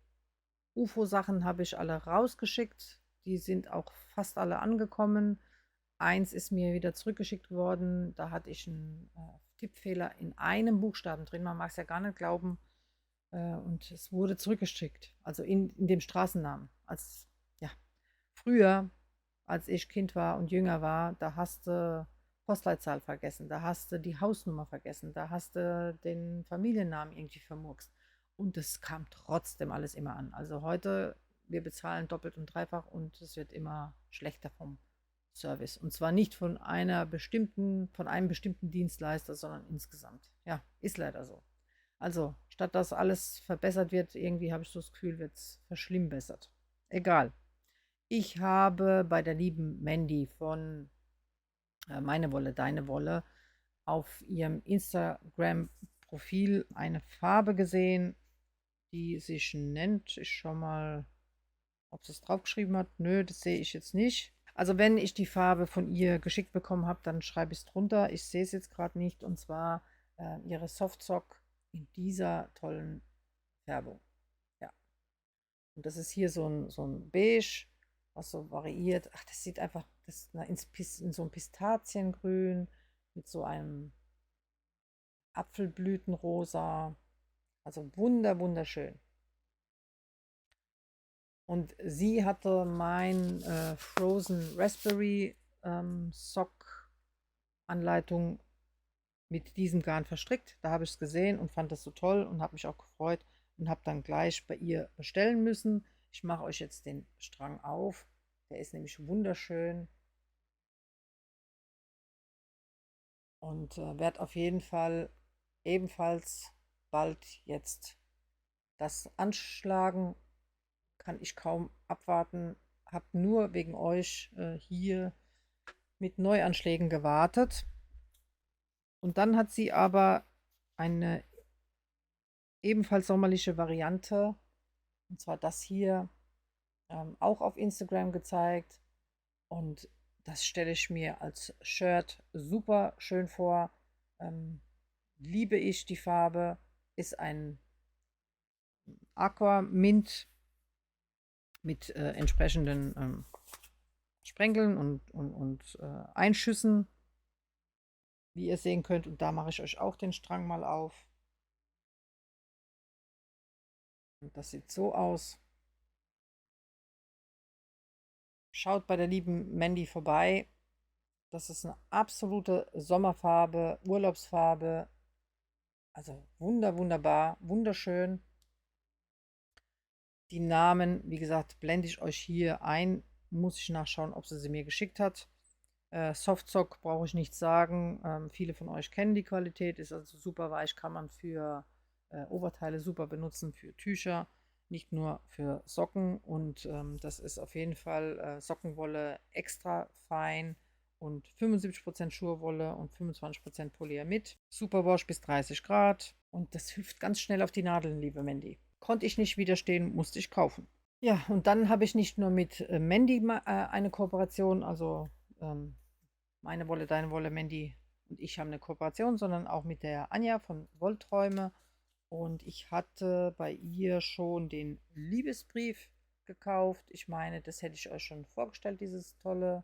UFO-Sachen habe ich alle rausgeschickt. Die sind auch fast alle angekommen. Eins ist mir wieder zurückgeschickt worden. Da hatte ich einen Tippfehler in einem Buchstaben drin. Man mag es ja gar nicht glauben. Und es wurde zurückgeschickt, also in dem Straßennamen. Ja, früher, als ich Kind war und jünger war, da hast du Postleitzahl vergessen, da hast du die Hausnummer vergessen, da hast du den Familiennamen irgendwie vermurkst. Und das kam trotzdem alles immer an. Also heute, wir bezahlen doppelt und dreifach und es wird immer schlechter vom Service. Und zwar nicht von einem bestimmten Dienstleister, sondern insgesamt. Ja, ist leider so. Also, statt dass alles verbessert wird, irgendwie habe ich so das Gefühl, wird es verschlimmbessert. Egal. Ich habe bei der lieben Mandy von Meine Wolle, Deine Wolle auf ihrem Instagram-Profil eine Farbe gesehen, die sich nennt, ich schau mal, ob sie es draufgeschrieben hat. Nö, das sehe ich jetzt nicht. Also wenn ich die Farbe von ihr geschickt bekommen habe, dann schreibe ich es drunter. Ich sehe es jetzt gerade nicht. Und zwar ihre Softsock in dieser tollen Färbung. Ja. Und das ist hier so ein Beige, was so variiert. Ach, das sieht einfach, das in so ein Pistaziengrün mit so einem Apfelblütenrosa. Also wunderschön. Und sie hatte mein Frozen Raspberry Sock Anleitung mit diesem Garn verstrickt. Da habe ich es gesehen und fand das so toll und habe mich auch gefreut und habe dann gleich bei ihr bestellen müssen. Ich mache euch jetzt den Strang auf. Der ist nämlich wunderschön und werde auf jeden Fall ebenfalls bald jetzt das anschlagen. Kann ich kaum abwarten. Habe nur wegen euch hier mit Neuanschlägen gewartet. Und dann hat sie aber eine ebenfalls sommerliche Variante, und zwar das hier, auch auf Instagram gezeigt. Und das stelle ich mir als Shirt super schön vor. Ähm, liebe ich die Farbe. Ist ein Aqua Mint mit entsprechenden Sprenkeln und Einschüssen, wie ihr sehen könnt. Und da mache ich euch auch den Strang mal auf. Und das sieht so aus. Schaut bei der lieben Mandy vorbei. Das ist eine absolute Sommerfarbe, Urlaubsfarbe. Also wunderbar, wunderschön. Die Namen, wie gesagt, blende ich euch hier ein. Muss ich nachschauen, ob sie mir geschickt hat. Softsock brauche ich nicht sagen. Viele von euch kennen die Qualität. Ist also super weich, kann man für Oberteile super benutzen, für Tücher, nicht nur für Socken. Und das ist auf jeden Fall Sockenwolle extra fein und 75% Schurwolle und 25% Polyamid. Superwash bis 30 Grad. Und das hüpft ganz schnell auf die Nadeln, liebe Mandy. Konnte ich nicht widerstehen, musste ich kaufen. Ja, und dann habe ich nicht nur mit Mandy eine Kooperation, also meine Wolle, deine Wolle, Mandy und ich haben eine Kooperation, sondern auch mit der Anja von Wollträume. Und ich hatte bei ihr schon den Liebesbrief gekauft. Ich meine, das hätte ich euch schon vorgestellt, dieses tolle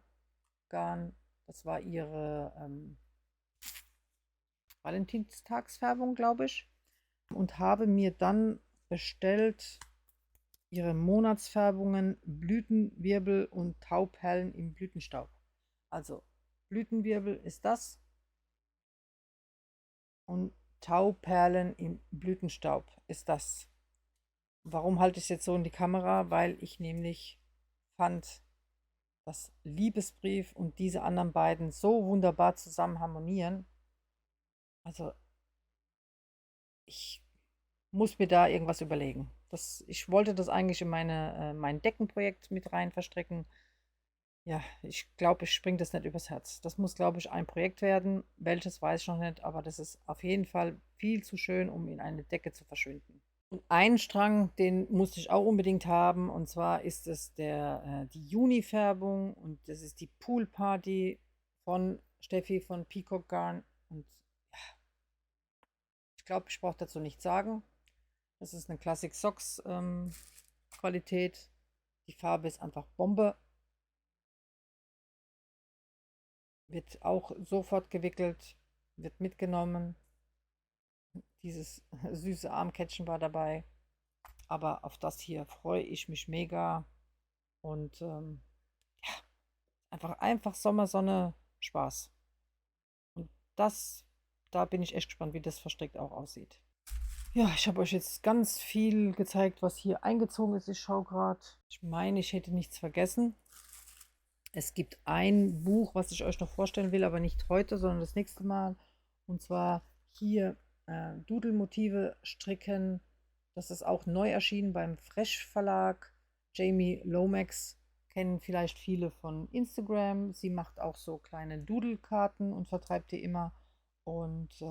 Garn. Das war ihre Valentinstagsfärbung, glaube ich. Und habe mir dann bestellt ihre Monatsfärbungen Blütenwirbel und Tauperlen im Blütenstaub. Also Blütenwirbel ist das und Tauperlen im Blütenstaub ist das. Warum halte ich es jetzt so in die Kamera? Weil ich nämlich fand, dass Liebesbrief und diese anderen beiden so wunderbar zusammen harmonieren. Also ich muss mir da irgendwas überlegen. Ich wollte das eigentlich in mein Deckenprojekt mit rein verstricken. Ja, ich glaube, ich springe das nicht übers Herz. Das muss, glaube ich, ein Projekt werden. Welches weiß ich noch nicht, aber das ist auf jeden Fall viel zu schön, um in eine Decke zu verschwinden. Und einen Strang, den musste ich auch unbedingt haben, und zwar ist es die Juni-Färbung und das ist die Pool Party von Steffi von Peacock Garn. Und ja, ich glaube, ich brauche dazu nichts sagen. Das ist eine Classic Socks Qualität. Die Farbe ist einfach Bombe. Wird auch sofort gewickelt, wird mitgenommen. Dieses süße Armkettchen war dabei. Aber auf das hier freue ich mich mega. Und ja, einfach Sommersonne, Spaß. Und da bin ich echt gespannt, wie das verstrickt auch aussieht. Ja, ich habe euch jetzt ganz viel gezeigt, was hier eingezogen ist. Ich schaue gerade. Ich meine, ich hätte nichts vergessen. Es gibt ein Buch, was ich euch noch vorstellen will, aber nicht heute, sondern das nächste Mal. Und zwar hier Doodle-Motive stricken. Das ist auch neu erschienen beim Fresh Verlag. Jamie Lomax kennen vielleicht viele von Instagram. Sie macht auch so kleine Doodle-Karten und vertreibt die immer. Und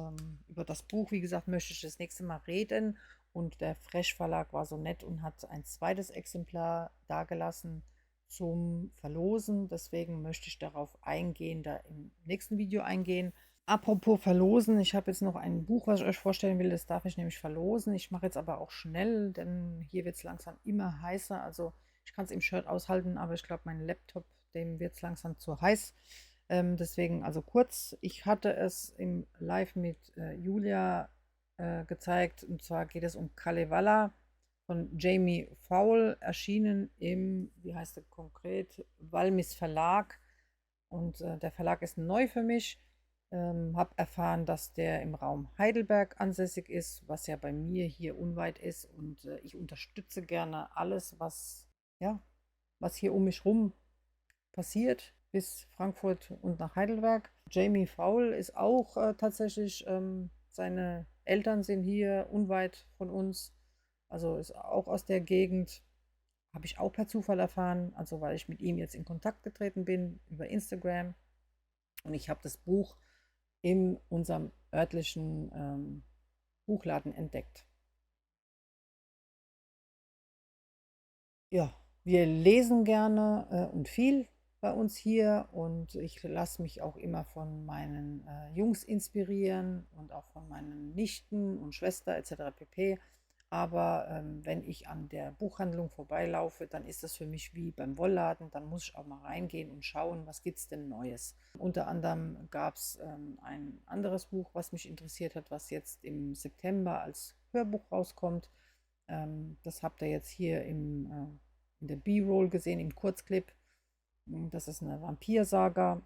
über das Buch, wie gesagt, möchte ich das nächste Mal reden. Und der Fresh Verlag war so nett und hat ein zweites Exemplar dagelassen zum Verlosen. Deswegen möchte ich darauf eingehen, da im nächsten Video eingehen. Apropos Verlosen, ich habe jetzt noch ein Buch, was ich euch vorstellen will. Das darf ich nämlich verlosen. Ich mache jetzt aber auch schnell, denn hier wird es langsam immer heißer. Also ich kann es im Shirt aushalten, aber ich glaube, mein Laptop, dem wird es langsam zu heiß. Deswegen also kurz. Ich hatte es im Live mit Julia gezeigt. Und zwar geht es um Kalevala. von Jamie Fowle, erschienen im, wie heißt der konkret, Walmis Verlag. Und der Verlag ist neu für mich. Habe erfahren, dass der im Raum Heidelberg ansässig ist, was ja bei mir hier unweit ist. Und ich unterstütze gerne alles, ja, was hier um mich rum passiert, bis Frankfurt und nach Heidelberg. Jamie Fowle ist auch tatsächlich, seine Eltern sind hier unweit von uns, also ist auch aus der Gegend. Habe ich auch per Zufall erfahren, also weil ich mit ihm jetzt in Kontakt getreten bin über Instagram. Und ich habe das Buch in unserem örtlichen Buchladen entdeckt. Ja, wir lesen gerne und viel bei uns hier, und ich lasse mich auch immer von meinen Jungs inspirieren und auch von meinen Nichten und Schwester etc. pp. Aber wenn ich an der Buchhandlung vorbeilaufe, dann ist das für mich wie beim Wollladen. Dann muss ich auch mal reingehen und schauen, was gibt es denn Neues. Unter anderem gab es ein anderes Buch, was mich interessiert hat, was jetzt im September als Hörbuch rauskommt. Das habt ihr jetzt hier in der B-Roll gesehen, im Kurzclip. Das ist eine Vampirsaga.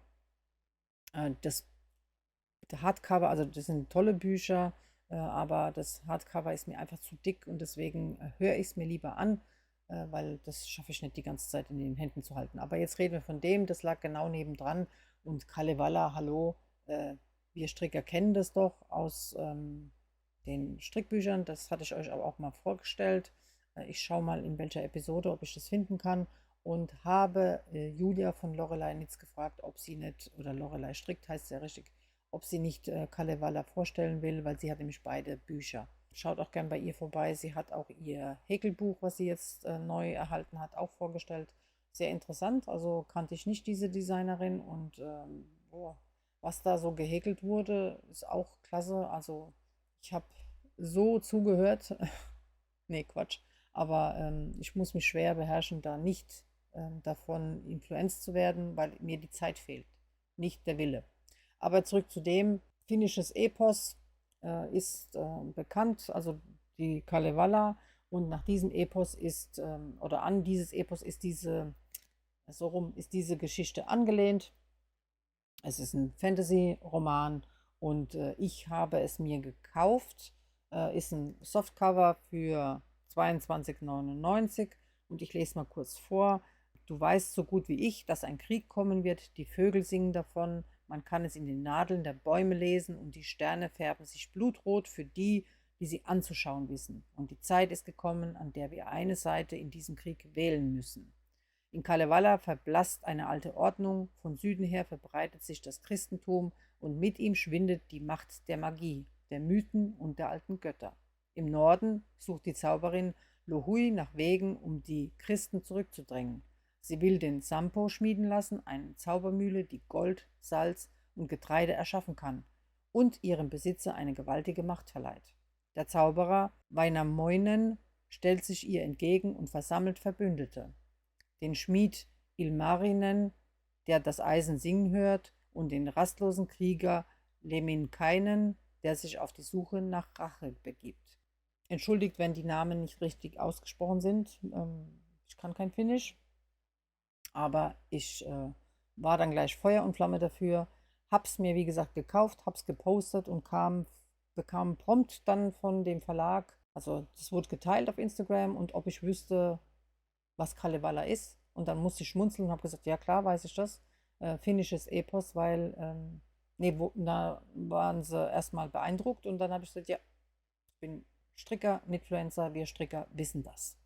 Das Hardcover, also das sind tolle Bücher, aber das Hardcover ist mir einfach zu dick, und deswegen höre ich es mir lieber an, weil das schaffe ich nicht die ganze Zeit in den Händen zu halten. Aber jetzt reden wir von dem, das lag genau nebendran, und Kalevala, hallo, wir Stricker kennen das doch aus den Strickbüchern, das hatte ich euch aber auch mal vorgestellt. Ich schaue mal, in welcher Episode, ob ich das finden kann, und habe Julia von Lorelei Nitz gefragt, ob sie nicht, oder Lorelei strickt heißt es ja richtig, ob sie nicht Kalevala vorstellen will, weil sie hat nämlich beide Bücher. Schaut auch gern bei ihr vorbei. Sie hat auch ihr Häkelbuch, was sie jetzt neu erhalten hat, auch vorgestellt. Sehr interessant. Also kannte ich nicht diese Designerin, und boah, was da so gehäkelt wurde, ist auch klasse. Also ich habe so zugehört. Nee, Quatsch. Aber ich muss mich schwer beherrschen, da nicht davon influenzt zu werden, weil mir die Zeit fehlt, nicht der Wille. Aber zurück zu dem, finnisches Epos ist bekannt, also die Kalevala, und nach diesem Epos ist, oder an dieses Epos ist so rum, ist diese Geschichte angelehnt. Es ist ein Fantasy-Roman, und ich habe es mir gekauft. Ist ein Softcover für 22,99, und ich lese mal kurz vor. Du weißt so gut wie ich, dass ein Krieg kommen wird. Die Vögel singen davon. Man kann es in den Nadeln der Bäume lesen, und die Sterne färben sich blutrot für die, die sie anzuschauen wissen. Und die Zeit ist gekommen, an der wir eine Seite in diesem Krieg wählen müssen. In Kalevala verblasst eine alte Ordnung, von Süden her verbreitet sich das Christentum, und mit ihm schwindet die Macht der Magie, der Mythen und der alten Götter. Im Norden sucht die Zauberin Lohui nach Wegen, um die Christen zurückzudrängen. Sie will den Sampo schmieden lassen, eine Zaubermühle, die Gold, Salz und Getreide erschaffen kann und ihrem Besitzer eine gewaltige Macht verleiht. Der Zauberer Wainamoinen stellt sich ihr entgegen und versammelt Verbündete: den Schmied Ilmarinen, der das Eisen singen hört, und den rastlosen Krieger Lemminkainen, der sich auf die Suche nach Rache begibt. Entschuldigt, wenn die Namen nicht richtig ausgesprochen sind. Ich kann kein Finnisch, aber ich war dann gleich Feuer und Flamme dafür. Hab's mir, wie gesagt, gekauft, hab's gepostet und bekam prompt dann von dem Verlag, also das wurde geteilt auf Instagram, und ob ich wüsste, was Kalevala ist. Und dann musste ich schmunzeln und habe gesagt, ja klar, weiß ich das. Finnisches Epos, weil, nee, da waren sie erstmal beeindruckt, und dann habe ich gesagt, ja, ich bin Stricker, Influencer, wir Stricker wissen das.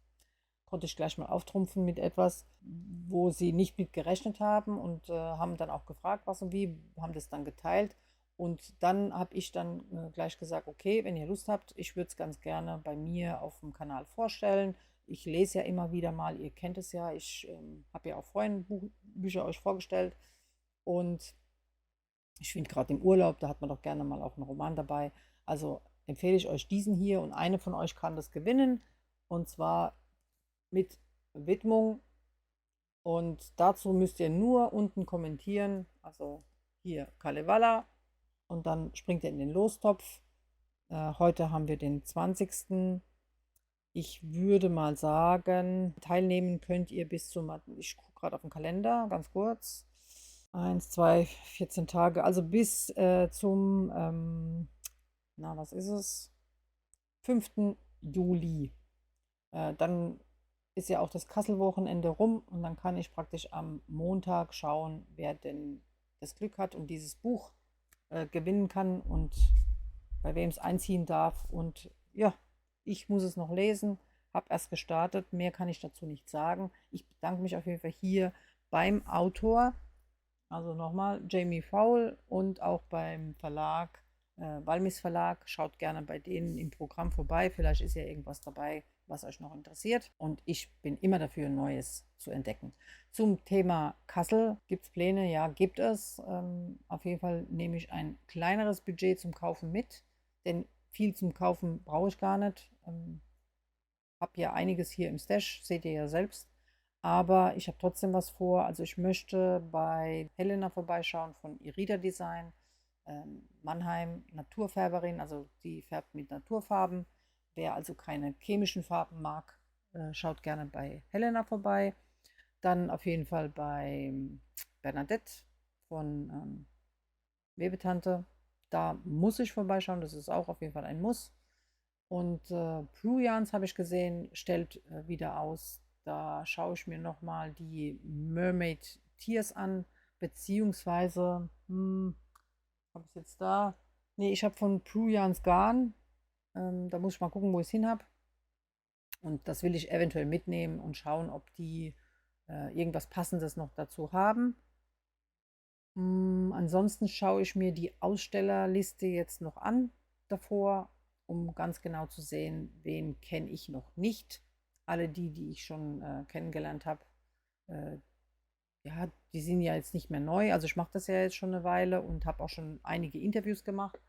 Konnte ich gleich mal auftrumpfen mit etwas, wo sie nicht mit gerechnet haben, und haben dann auch gefragt, was und wie, haben das dann geteilt. Und dann habe ich dann gleich gesagt, okay, wenn ihr Lust habt, ich würde es ganz gerne bei mir auf dem Kanal vorstellen. Ich lese ja immer wieder mal, ihr kennt es ja, ich habe ja auch vorhin Bücher euch vorgestellt, und ich finde gerade im Urlaub, da hat man doch gerne mal auch einen Roman dabei. Also empfehle ich euch diesen hier, und eine von euch kann das gewinnen, und zwar mit Widmung, und dazu müsst ihr nur unten kommentieren, also hier Kalevala, und dann springt ihr in den Lostopf. Heute haben wir den 20. Ich würde mal sagen, teilnehmen könnt ihr bis zum, ich gucke gerade auf den Kalender, ganz kurz. 1, 2, 14 Tage, also bis zum, na, was ist es? 5. Juli. Dann ist ja auch das Kassel-Wochenende rum und dann kann ich praktisch am Montag schauen, wer denn das Glück hat und dieses Buch gewinnen kann und bei wem es einziehen darf. Und ja, ich muss es noch lesen, habe erst gestartet, mehr kann ich dazu nicht sagen. Ich bedanke mich auf jeden Fall hier beim Autor, also nochmal Jamie Fowle, und auch beim Verlag, Walmis Verlag. Schaut gerne bei denen im Programm vorbei. Vielleicht ist ja irgendwas dabei, was euch noch interessiert. Und ich bin immer dafür, Neues zu entdecken. Zum Thema Kassel, gibt es Pläne? Ja, gibt es. Auf jeden Fall nehme ich ein kleineres Budget zum Kaufen mit, denn viel zum Kaufen brauche ich gar nicht. Habe ja einiges hier im Stash, seht ihr ja selbst. Aber ich habe trotzdem was vor. Also ich möchte bei Helena vorbeischauen von Irida Design. Mannheim Naturfärberin, also die färbt mit Naturfarben. Wer also keine chemischen Farben mag, schaut gerne bei Helena vorbei. Dann auf jeden Fall bei Bernadette von Webetante. Da muss ich vorbeischauen, das ist auch auf jeden Fall ein Muss. Und Prujans habe ich gesehen, stellt wieder aus. Da schaue ich mir nochmal die Mermaid Tears an, beziehungsweise, habe ich es jetzt da? Nee, ich habe von Prujans Garn. Da muss ich mal gucken, wo ich es hin habe. Und das will ich eventuell mitnehmen und schauen, ob die irgendwas Passendes noch dazu haben. Ansonsten schaue ich mir die Ausstellerliste jetzt noch an davor, um ganz genau zu sehen, wen kenne ich noch nicht. Alle die, die ich schon kennengelernt habe, äh, ja, die sind ja jetzt nicht mehr neu. Also ich mache das ja jetzt schon eine Weile und habe auch schon einige Interviews gemacht.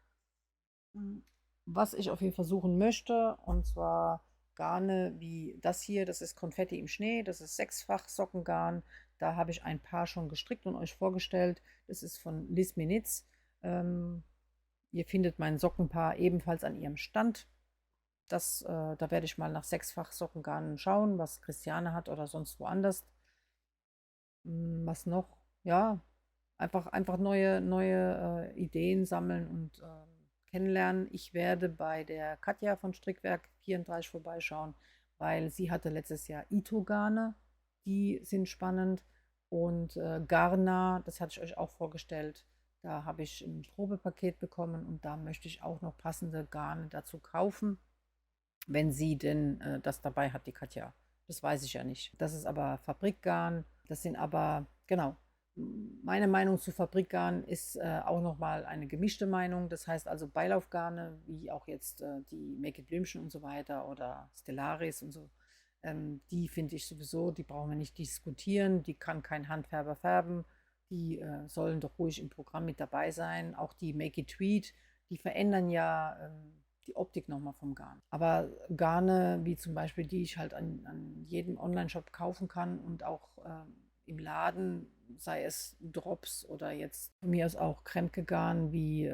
Was ich auf jeden Fall suchen möchte, und zwar Garne wie das hier, das ist Konfetti im Schnee, das ist 6-fach Sockengarn. Da habe ich ein paar schon gestrickt und euch vorgestellt. Das ist von Liz Minitz. Ähm, Ihr findet mein Sockenpaar ebenfalls an ihrem Stand. Da werde ich mal nach 6-fach Sockengarnen schauen, was Christiane hat oder sonst woanders. Was noch? Ja, einfach neue Ideen sammeln und kennenlernen. Ich werde bei der Katja von Strickwerk 34 vorbeischauen, weil sie hatte letztes Jahr Ito-Garne. Die sind spannend. Und Garna, das hatte ich euch auch vorgestellt. Da habe ich ein Probepaket bekommen und da möchte ich auch noch passende Garne dazu kaufen, wenn sie denn das dabei hat, die Katja. Das weiß ich ja nicht. Das ist aber Fabrikgarn. Das sind aber, genau, meine Meinung zu Fabrikgarn ist auch nochmal eine gemischte Meinung. Das heißt also Beilaufgarne, wie auch jetzt die Make It Blümchen und so weiter oder Stellaris und so. Die finde ich sowieso, die brauchen wir nicht diskutieren. Die kann kein Handfärber färben. Die sollen doch ruhig im Programm mit dabei sein. Auch die Make It Tweed, die verändern ja die Optik nochmal vom Garn. Aber Garne, wie zum Beispiel, die ich halt an jedem Online-Shop kaufen kann und auch im Laden, sei es Drops oder jetzt von mir aus auch Kremke-Garn wie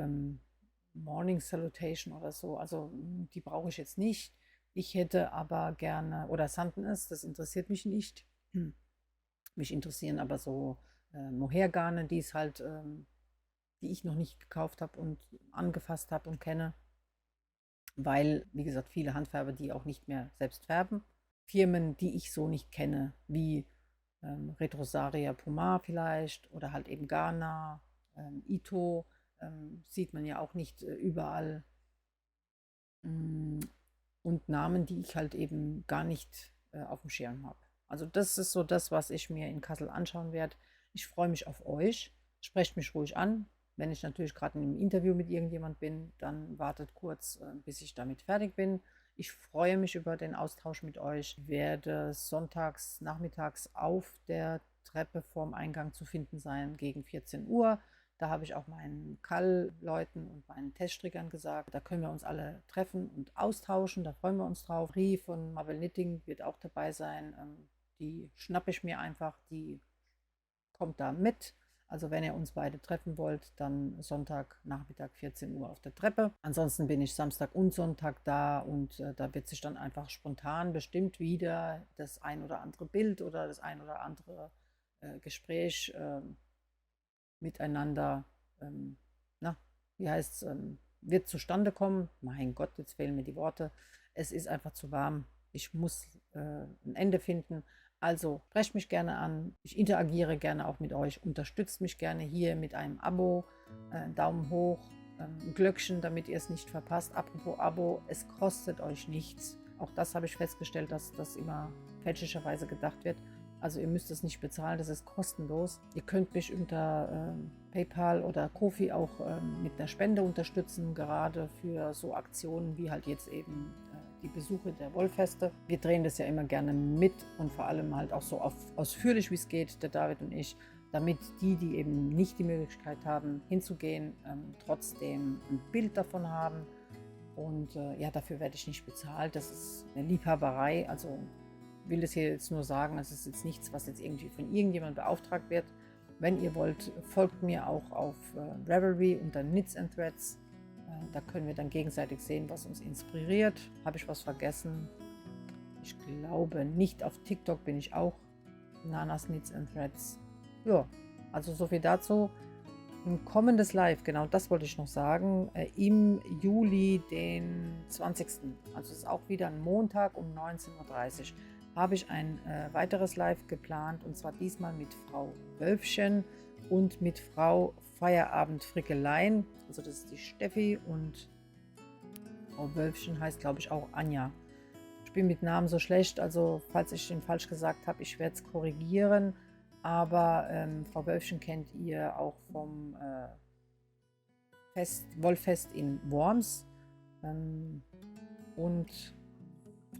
Morning Salutation oder so. Also die brauche ich jetzt nicht. Ich hätte aber gerne, oder Santenes, das interessiert mich nicht. Mich interessieren aber so Mohair-Garne, die es halt, die ich noch nicht gekauft habe und angefasst habe und kenne, weil, wie gesagt, viele Handfärber die auch nicht mehr selbst färben. Firmen, die ich so nicht kenne, wie Retrosaria Pomar vielleicht oder halt eben Ghana, Ito, sieht man ja auch nicht überall. Mm, Und Namen, die ich halt eben gar nicht auf dem Schirm habe. Also das ist so das, was ich mir in Kassel anschauen werde. Ich freue mich auf euch. Sprecht mich ruhig an. Wenn ich natürlich gerade in einem Interview mit irgendjemand bin, dann wartet kurz, bis ich damit fertig bin. Ich freue mich über den Austausch mit euch. Ich werde sonntags nachmittags auf der Treppe vorm Eingang zu finden sein gegen 14 Uhr. Da habe ich auch meinen Kall-Leuten und meinen Teststrickern gesagt, da können wir uns alle treffen und austauschen, da freuen wir uns drauf. Rie von Marvel Knitting wird auch dabei sein. Die schnappe ich mir einfach, die kommt da mit. Also wenn ihr uns beide treffen wollt, dann Sonntagnachmittag 14 Uhr auf der Treppe. Ansonsten bin ich Samstag und Sonntag da und da wird sich dann einfach spontan bestimmt wieder das ein oder andere Bild oder das ein oder andere Gespräch miteinander, na, wie heißt es, wird zustande kommen. Mein Gott, jetzt fehlen mir die Worte. Es ist einfach zu warm. Ich muss ein Ende finden. Also sprecht mich gerne an. Ich interagiere gerne auch mit euch. Unterstützt mich gerne hier mit einem Abo, Daumen hoch, ein Glöckchen, damit ihr es nicht verpasst. Apropos Abo, es kostet euch nichts. Auch das habe ich festgestellt, dass das immer fälschlicherweise gedacht wird. Also ihr müsst es nicht bezahlen, das ist kostenlos. Ihr könnt mich unter PayPal oder Ko-fi auch mit einer Spende unterstützen, gerade für so Aktionen wie halt jetzt eben die Besuche der Wollfeste. Wir drehen das ja immer gerne mit und vor allem halt auch so ausführlich wie es geht, der David und ich, damit die eben nicht die Möglichkeit haben hinzugehen, trotzdem ein Bild davon haben. Und ja, dafür werde ich nicht bezahlt. Das ist eine Liebhaberei. Also will das hier jetzt nur sagen, es ist jetzt nichts, was jetzt irgendwie von irgendjemandem beauftragt wird. Wenn ihr wollt, folgt mir auch auf Ravelry unter Knits and Threads. Da können wir dann gegenseitig sehen, was uns inspiriert. Habe ich was vergessen? Ich glaube nicht. Auf TikTok bin ich auch. Nanas Knits and Threads. Ja, also so viel dazu. Ein kommendes Live, genau das wollte ich noch sagen, im Juli, den 20. Also es ist auch wieder ein Montag um 19:30 Uhr. Habe ich ein weiteres Live geplant und zwar diesmal mit Frau Wölfchen und mit Frau Feierabend Frickelein. Also das ist die Steffi und Frau Wölfchen heißt, glaube ich, auch Anja. Ich bin mit Namen so schlecht, also falls ich den falsch gesagt habe, ich werde es korrigieren. Aber Frau Wölfchen kennt ihr auch vom Wollfest in Worms. Und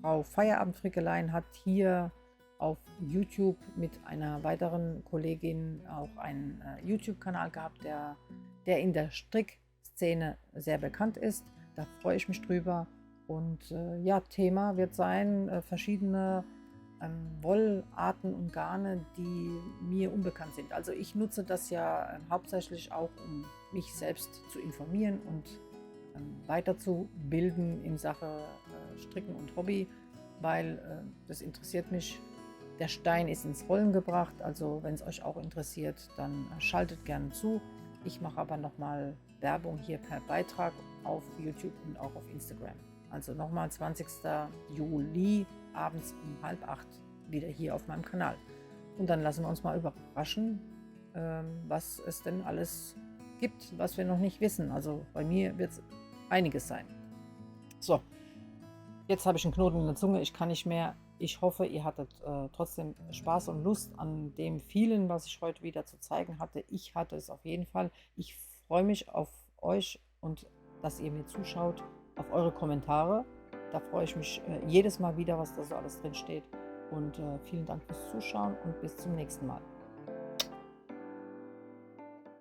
Frau Feierabend-Frickelein hat hier auf YouTube mit einer weiteren Kollegin auch einen YouTube-Kanal gehabt, der in der Strickszene sehr bekannt ist. Da freue ich mich drüber. Und ja, Thema wird sein, verschiedene Wollarten und Garne, die mir unbekannt sind. Also ich nutze das ja hauptsächlich auch, um mich selbst zu informieren und weiterzubilden in Sache Stricken und Hobby, weil das interessiert mich. Der Stein ist ins Rollen gebracht, also wenn es euch auch interessiert, dann schaltet gerne zu. Ich mache aber nochmal Werbung hier per Beitrag auf YouTube und auch auf Instagram. Also nochmal 20. Juli abends um 7:30 wieder hier auf meinem Kanal. Und dann lassen wir uns mal überraschen, was es denn alles gibt, was wir noch nicht wissen. Also bei mir wird es einiges sein. So, jetzt habe ich einen Knoten in der Zunge, ich kann nicht mehr. Ich hoffe, ihr hattet trotzdem Spaß und Lust an dem vielen, was ich heute wieder zu zeigen hatte. Ich hatte es auf jeden Fall. Ich freue mich auf euch und dass ihr mir zuschaut, auf eure Kommentare. Da freue ich mich jedes Mal wieder, was da so alles drin steht. Und vielen Dank fürs Zuschauen und bis zum nächsten Mal.